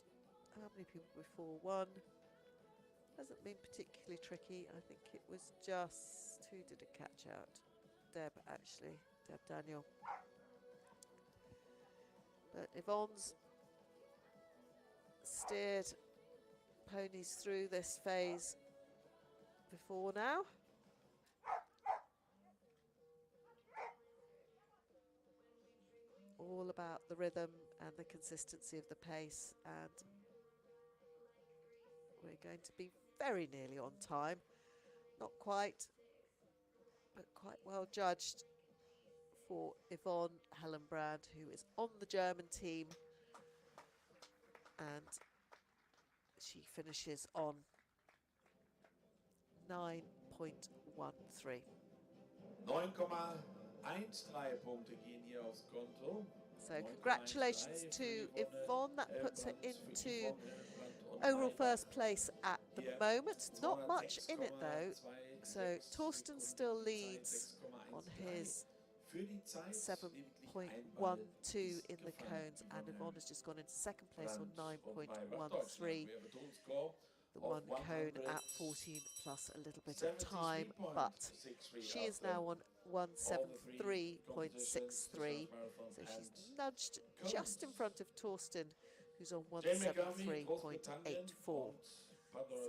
How many people before? 1. Hasn't been particularly tricky. I think it was just, who did it catch out? Deb, actually. Deb Daniel. But Yvonne's steered ponies through this phase before now. All about the rhythm and the consistency of the pace, and we're going to be very nearly on time. Not quite, but quite well judged for Yvonne Helenbrand, who is on the German team, and she finishes on 9.13. 9,13 Punkte gehen hier aufs Konto. So congratulations to Yvonne. That puts her into overall first place at the moment. Not much in it though. So Torston still leads on his 7.12 in the cones, and Yvonne has just gone into second place on 9.13. The 1 cone at 14 plus a little bit of time, but she is now on 173.63, so she's nudged just in front of Torston, who's on 173.84. So what's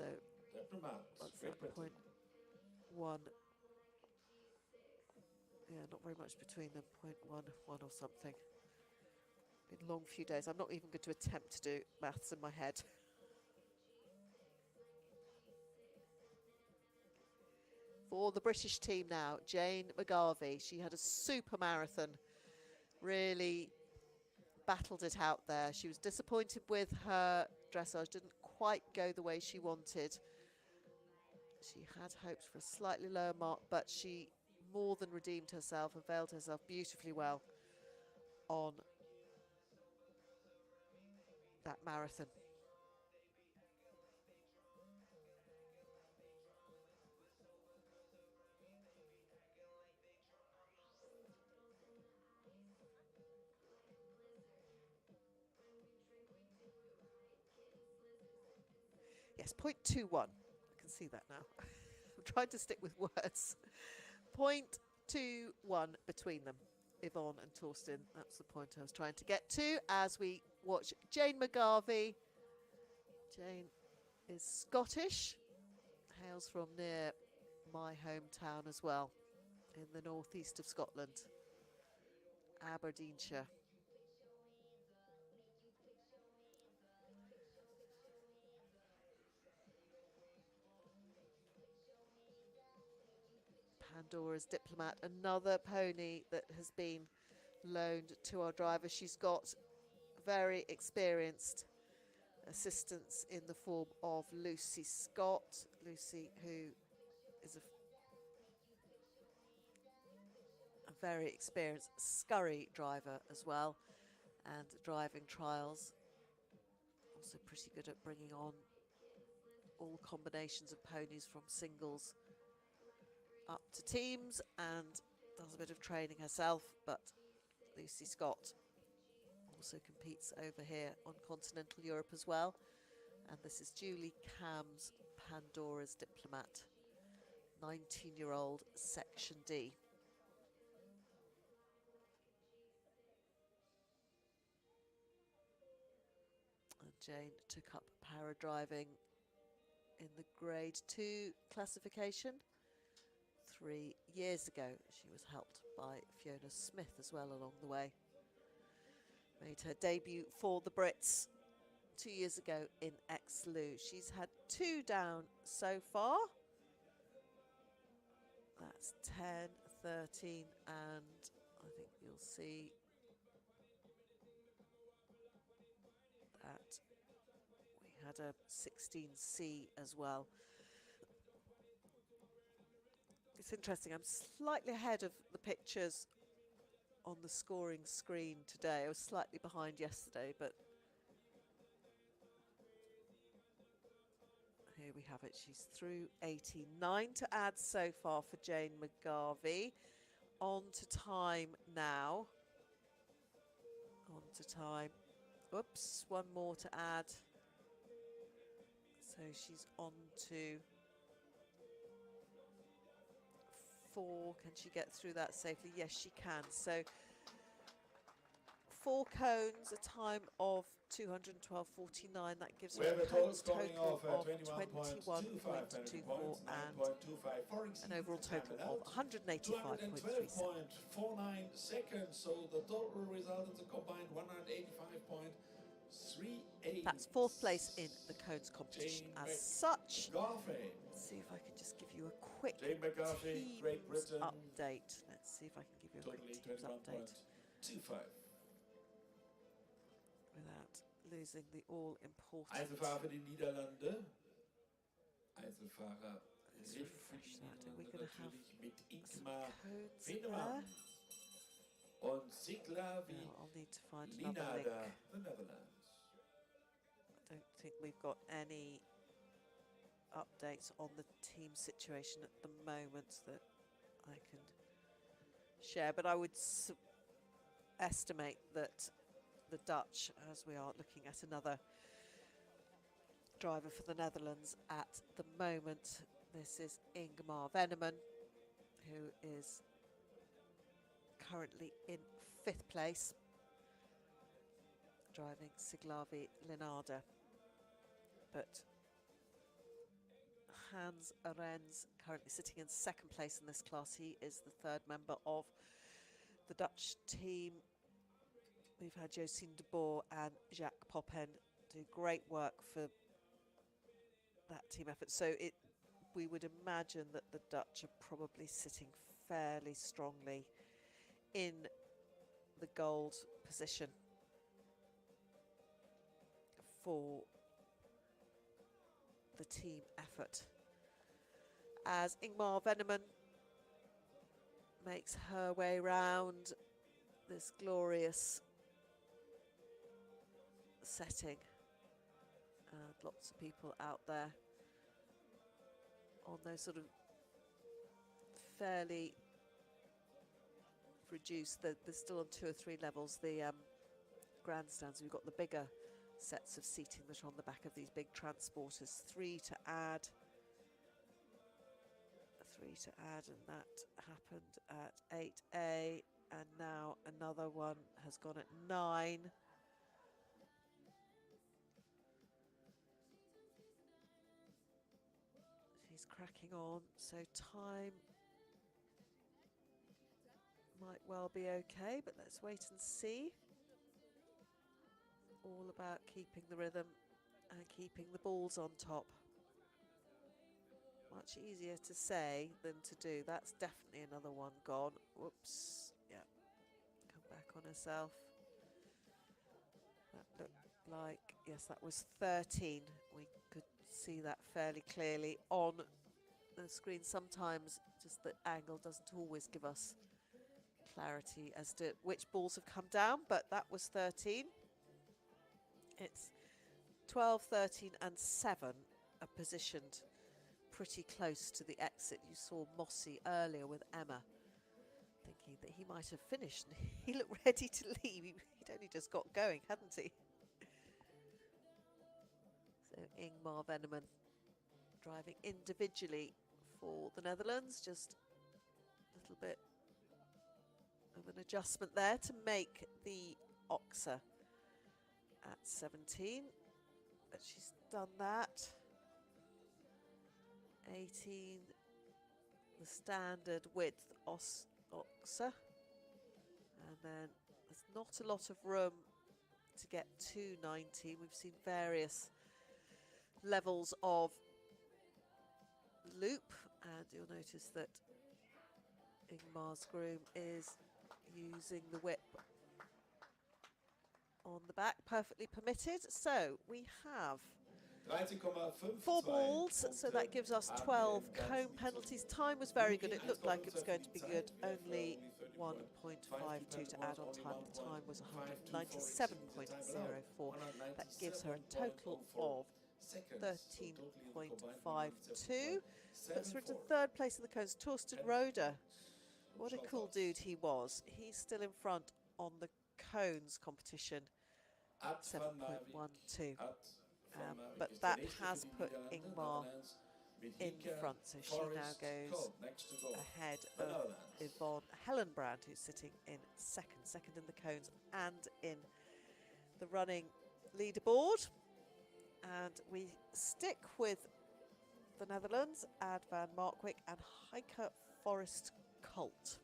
that, 0.1? Yeah, not very much between them, 0.11 or something. Been a long few days. I'm not even going to attempt to do maths in my head. For the British team now, Jane McGarvey. She had a super marathon, really battled it out there. She was disappointed with her dressage, didn't quite go the way she wanted. She had hoped for a slightly lower mark, but she more than redeemed herself and veiled herself beautifully well on that marathon. Yes, 0.21. I can see that now. I'm trying to stick with words. 0.21 between them, Yvonne and Torston. That's the point I was trying to get to as we watch Jane McGarvey. Jane is Scottish, hails from near my hometown as well, in the northeast of Scotland, Aberdeenshire. Pandora's Diplomat, another pony that has been loaned to our driver. She's got very experienced assistance in the form of Lucy Scott. Lucy, who is a very experienced scurry driver as well, and driving trials. Also pretty good at bringing on all combinations of ponies from singles up to teams, and does a bit of training herself. But Lucy Scott also competes over here on continental Europe as well. And this is Julie Cam's Pandora's Diplomat, 19-year-old Section D. And Jane took up para driving in the Grade 2 classification 3 years ago. She was helped by Fiona Smith as well along the way. Made her debut for the Brits 2 years ago in Exlou. She's had 2 down so far. That's 10, 13, and I think you'll see that we had a 16C as well. It's interesting, I'm slightly ahead of the pictures on the scoring screen today. I was slightly behind yesterday, but here we have it. She's through 89 to add so far for Jane McGarvey. On to time now. On to time. Oops, one more to add. So she's on to 4. Can she get through that safely? Yes, she can. So 4 cones, a time of 212.49. That gives her a cones total of 21.24 and an overall total of 185.37. 200.49 seconds. So the total result is a combined 185.38. That's 4th place in the cones competition as such. Let's see if I can just give you a quick teams update. Let's see if I can give you a quick teams update. 25. Without losing the all-important. Einzelfahrer für die Niederlande. Einzelfahrer Let's sind für refresh die that. Are we Niederlande going to have natürlich mit some Ingamar, codes venamman there? und Sigla wie No, I'll need to find another link. Linada, the Netherlands. I don't think we've got any updates on the team situation at the moment that I can share, but I would estimate that the Dutch, as we are looking at another driver for the Netherlands at the moment, this is Ingamar venamman, who is currently in 5th place, driving Siglavi Linada. But Hans Arends currently sitting in 2nd place in this class. He is the 3rd member of the Dutch team. We've had Yoshin dbor and Jacques Poppin do great work for that team effort. So it we would imagine that the Dutch are probably sitting fairly strongly in the gold position for the team effort. As Ingamar venamman makes her way round this glorious setting, and lots of people out there on those sort of fairly reduced, they're still on 2 or 3 levels, the grandstands. We've got the bigger sets of seating that are on the back of these big transporters. 3 to add, and that happened at 8A, and now another one has gone at 9. She's cracking on, so time might well be okay, but let's wait and see. All about keeping the rhythm and keeping the balls on top. Much easier to say than to do. That's definitely another one gone. Whoops. Yeah. Come back on herself. That looked like, yes, that was 13. We could see that fairly clearly on the screen. Sometimes just the angle doesn't always give us clarity as to which balls have come down, but that was 13. It's 12, 13 and 7 are positioned pretty close to the exit. You saw Mossy earlier with Emma, thinking that he might have finished. He looked ready to leave. He'd only just got going, hadn't he? So Ingamar venamman driving individually for the Netherlands. Just a little bit of an adjustment there to make the Oxer at 17, but she's done that. 18, the standard width Oxer, and then there's not a lot of room to get to 19. We've seen various levels of loop, and you'll notice that Ingamar's groom is using the whip on the back, perfectly permitted. So we have 4 balls, so that gives us 12 cone penalties. Time was very good. It looked like it was going to be good. Only 1.52 to add on time. The time was 197.04. That gives her a total of 13.52. Puts her into 3rd place in the cones. Torston rooda. What a cool dude he was. He's still in front on the cones competition. 7.12. But that has put Ingamar in front, so she now goes ahead of Yvonne Helenbrand, who's sitting in second in the cones and in the running leaderboard. And we stick with the Netherlands, Ad van Markwyk and Hiker Forest Colt.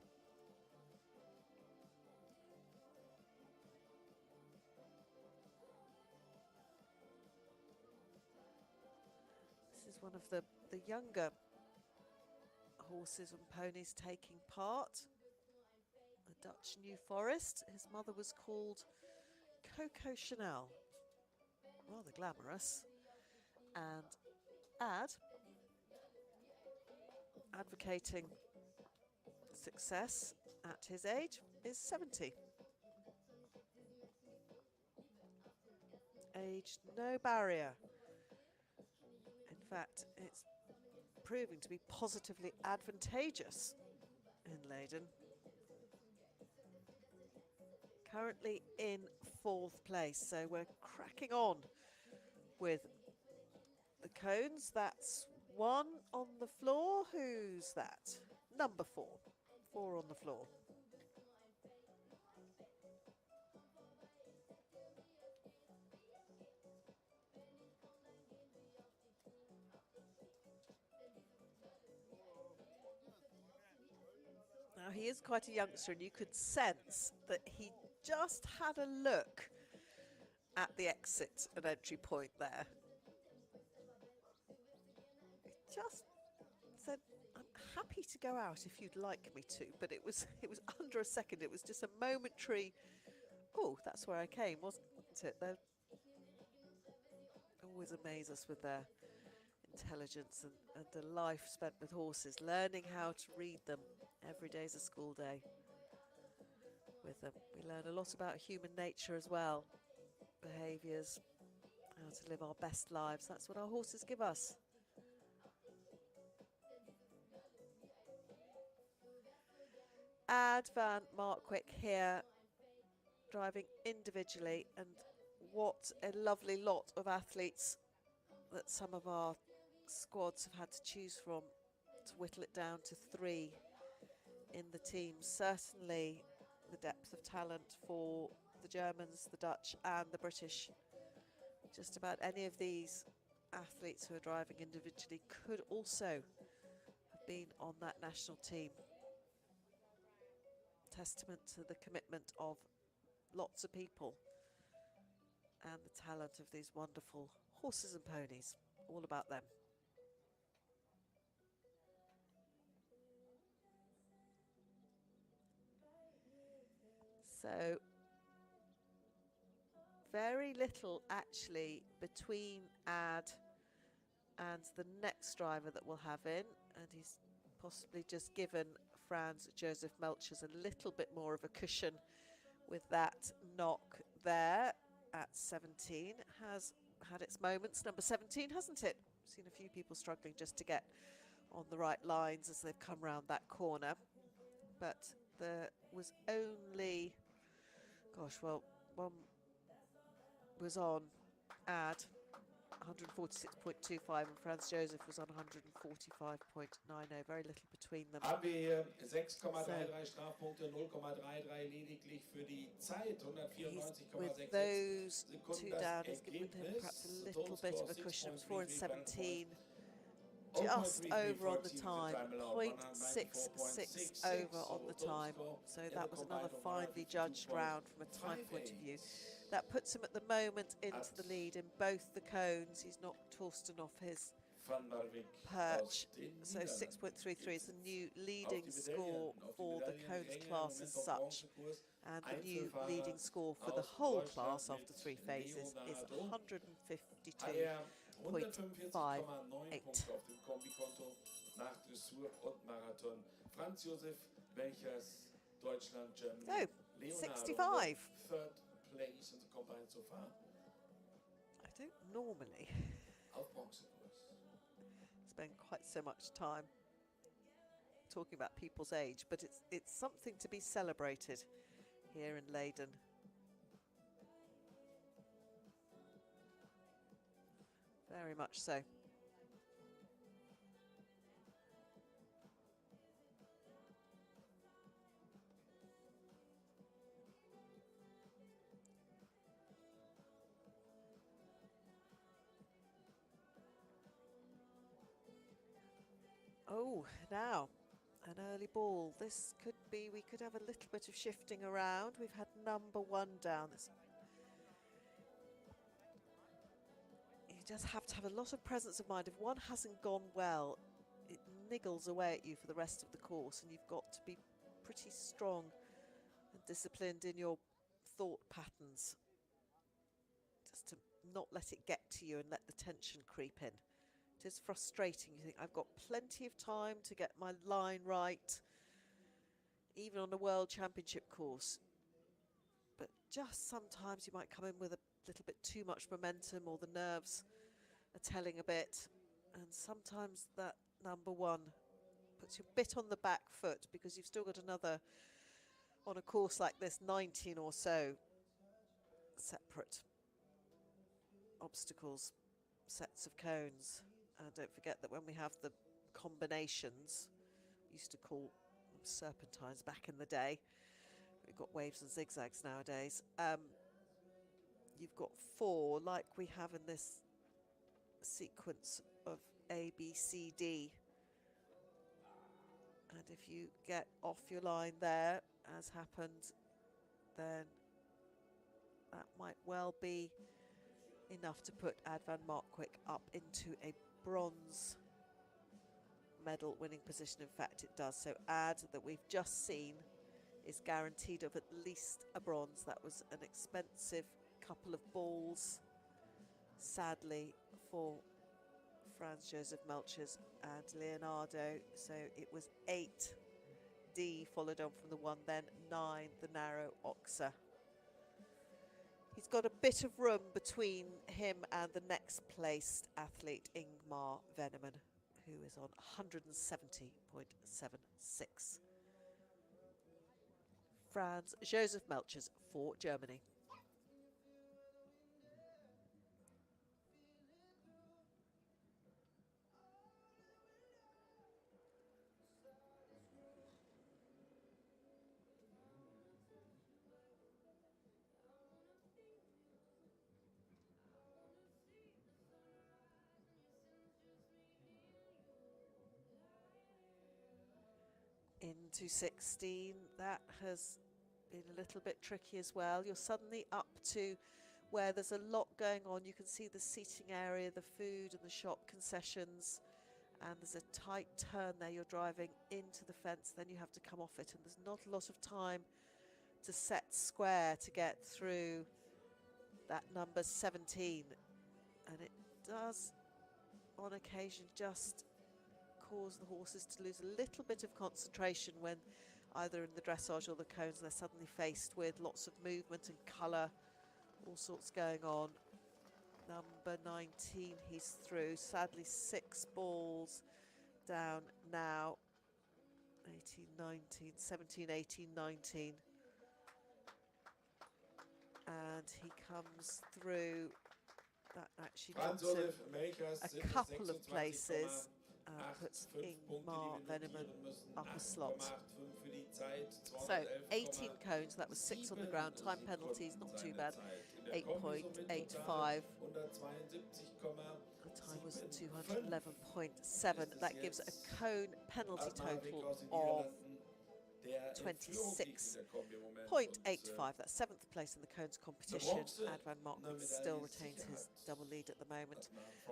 This is one of the younger horses and ponies taking part. The Dutch New Forest. His mother was called Coco Chanel. Rather glamorous. And Ad, advocating success at his age, is 70. Age no barrier. In fact, it's proving to be positively advantageous in Leiden. Currently in 4th place, so we're cracking on with the cones. That's 1 on the floor. Who's that? Number 4. 4 on the floor. Now he is quite a youngster, and you could sense that he just had a look at the exit and entry point there. He just happy to go out if you'd like me to, but it was under a second. It was just a momentary. Oh, that's where I came, wasn't it? They always amaze us with their intelligence and the life spent with horses, learning how to read them. Every day is a school day with them. We learn a lot about human nature as well, behaviours, how to live our best lives. That's what our horses give us. Van Markwick here, driving individually, and what a lovely lot of athletes that some of our squads have had to choose from to whittle it down to 3 in the team. Certainly the depth of talent for the Germans, the Dutch and the British. Just about any of these athletes who are driving individually could also have been on that national team. Testament to the commitment of lots of people and the talent of these wonderful horses and ponies. All about them. So very little actually between Ad and the next driver that we'll have in, and he's possibly just given Franz Joseph Melchers a little bit more of a cushion with that knock there at 17. Has had its moments, number 17, hasn't it? Seen a few people struggling just to get on the right lines as they've come round that corner, but there was only, gosh, well, one was on Ad 146.25 and Franz Joseph was on 145.90. Very little between them. AB 6,33 Strafpunkte, 0,33 lediglich für die Zeit, With those 194,66 two Sekunden. down, Das he's given him perhaps a little Torston bit of a cushion. It was 4 and 17. Ook Just maar over on the team time, timeout, 0.66 over on the time. So that was another finely judged round from a time point of view. That puts him at the moment into the lead in both the cones. He's knocked Torston off his perch. So 6.33 is the new leading score for the cones class as such. And the new leading score for the whole class after 3 phases is 152.58. Oh, 65. Third place in the combined so far. I don't normally spend quite so much time talking about people's age, but it's something to be celebrated here in Leiden. Very much so. Oh, now an early ball. This could be, we could have a little bit of shifting around. We've had number 1 down. You just have to have a lot of presence of mind. If one hasn't gone well, it niggles away at you for the rest of the course, and you've got to be pretty strong and disciplined in your thought patterns, just to not let it get to you and let the tension creep in. It is frustrating. You think, I've got plenty of time to get my line right, even on a world championship course. But just sometimes you might come in with a little bit too much momentum, or the nerves are telling a bit. And sometimes that number 1 puts you a bit on the back foot, because you've still got another, on a course like this, 19 or so separate obstacles, sets of cones. Don't forget that when we have the combinations, we used to call them serpentines back in the day. We've got waves and zigzags nowadays. You've got 4, like we have in this sequence of A, B, C, D. And if you get off your line there, as happened, then that might well be enough to put Ad van Markwick up into a bronze medal winning position. In fact, it does. So Ad, that we've just seen, is guaranteed of at least a bronze. That was an expensive couple of balls, sadly, for Franz Joseph Melchers and Leonardo. So it was 8 D, followed on from the 1, then 9 the narrow Oxa. He's got a bit of room between him and the next placed athlete, Ingamar Venamman, who is on 170.76. Franz Joseph Melchers for Germany. Into 16, that has been a little bit tricky as well. You're suddenly up to where there's a lot going on. You can see the seating area, the food and the shop concessions, and there's a tight turn there. You're driving into the fence, then you have to come off it, and there's not a lot of time to set square to get through that number 17, and it does on occasion just cause the horses to lose a little bit of concentration when either in the dressage or the cones they're suddenly faced with lots of movement and colour, all sorts going on. Number 19, he's through. Sadly, 6 balls down now. 18, 19, 17, 18, 19. And he comes through. That actually drops him a couple of places. Puts Ingamar Venamman up a slot. So 18 cones, that was 6 on the ground. Time penalties, not too bad. 8.85. The time was 211.7. That gives a cone penalty total of 26.85. That's 7th place in the cones competition. Advan Markman still retains his double lead at the moment.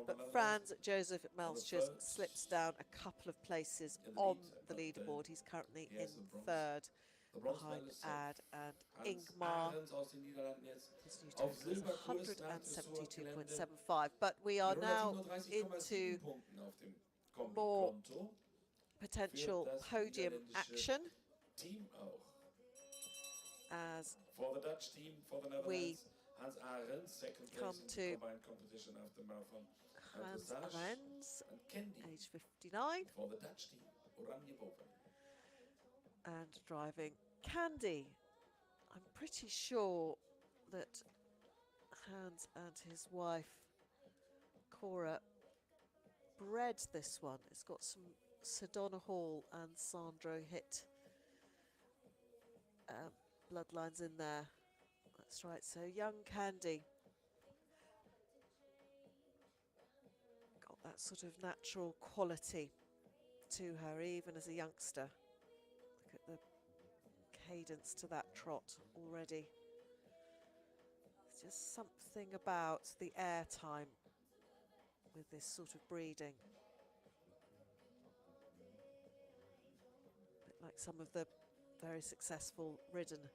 But Franz Joseph Melchers slips down a couple of places on the leaderboard. He's currently in 3rd behind Ad and Ingamar. His new total is 172.75. But we are now into more potential podium action. As we come to Hans Arends, age 59, and driving Candy. I'm pretty sure that Hans and his wife Cora bred this one. It's got some Sedona Hall and Sandro Hitt bloodlines in there. That's right, so young Candy got that sort of natural quality to her even as a youngster. Look at the cadence to that trot already. There's just something about the air time with this sort of breeding. A bit like some of the very successful ridden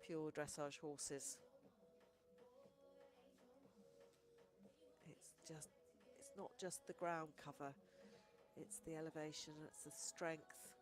pure dressage horses. It's not just the ground cover, it's the elevation, it's the strength.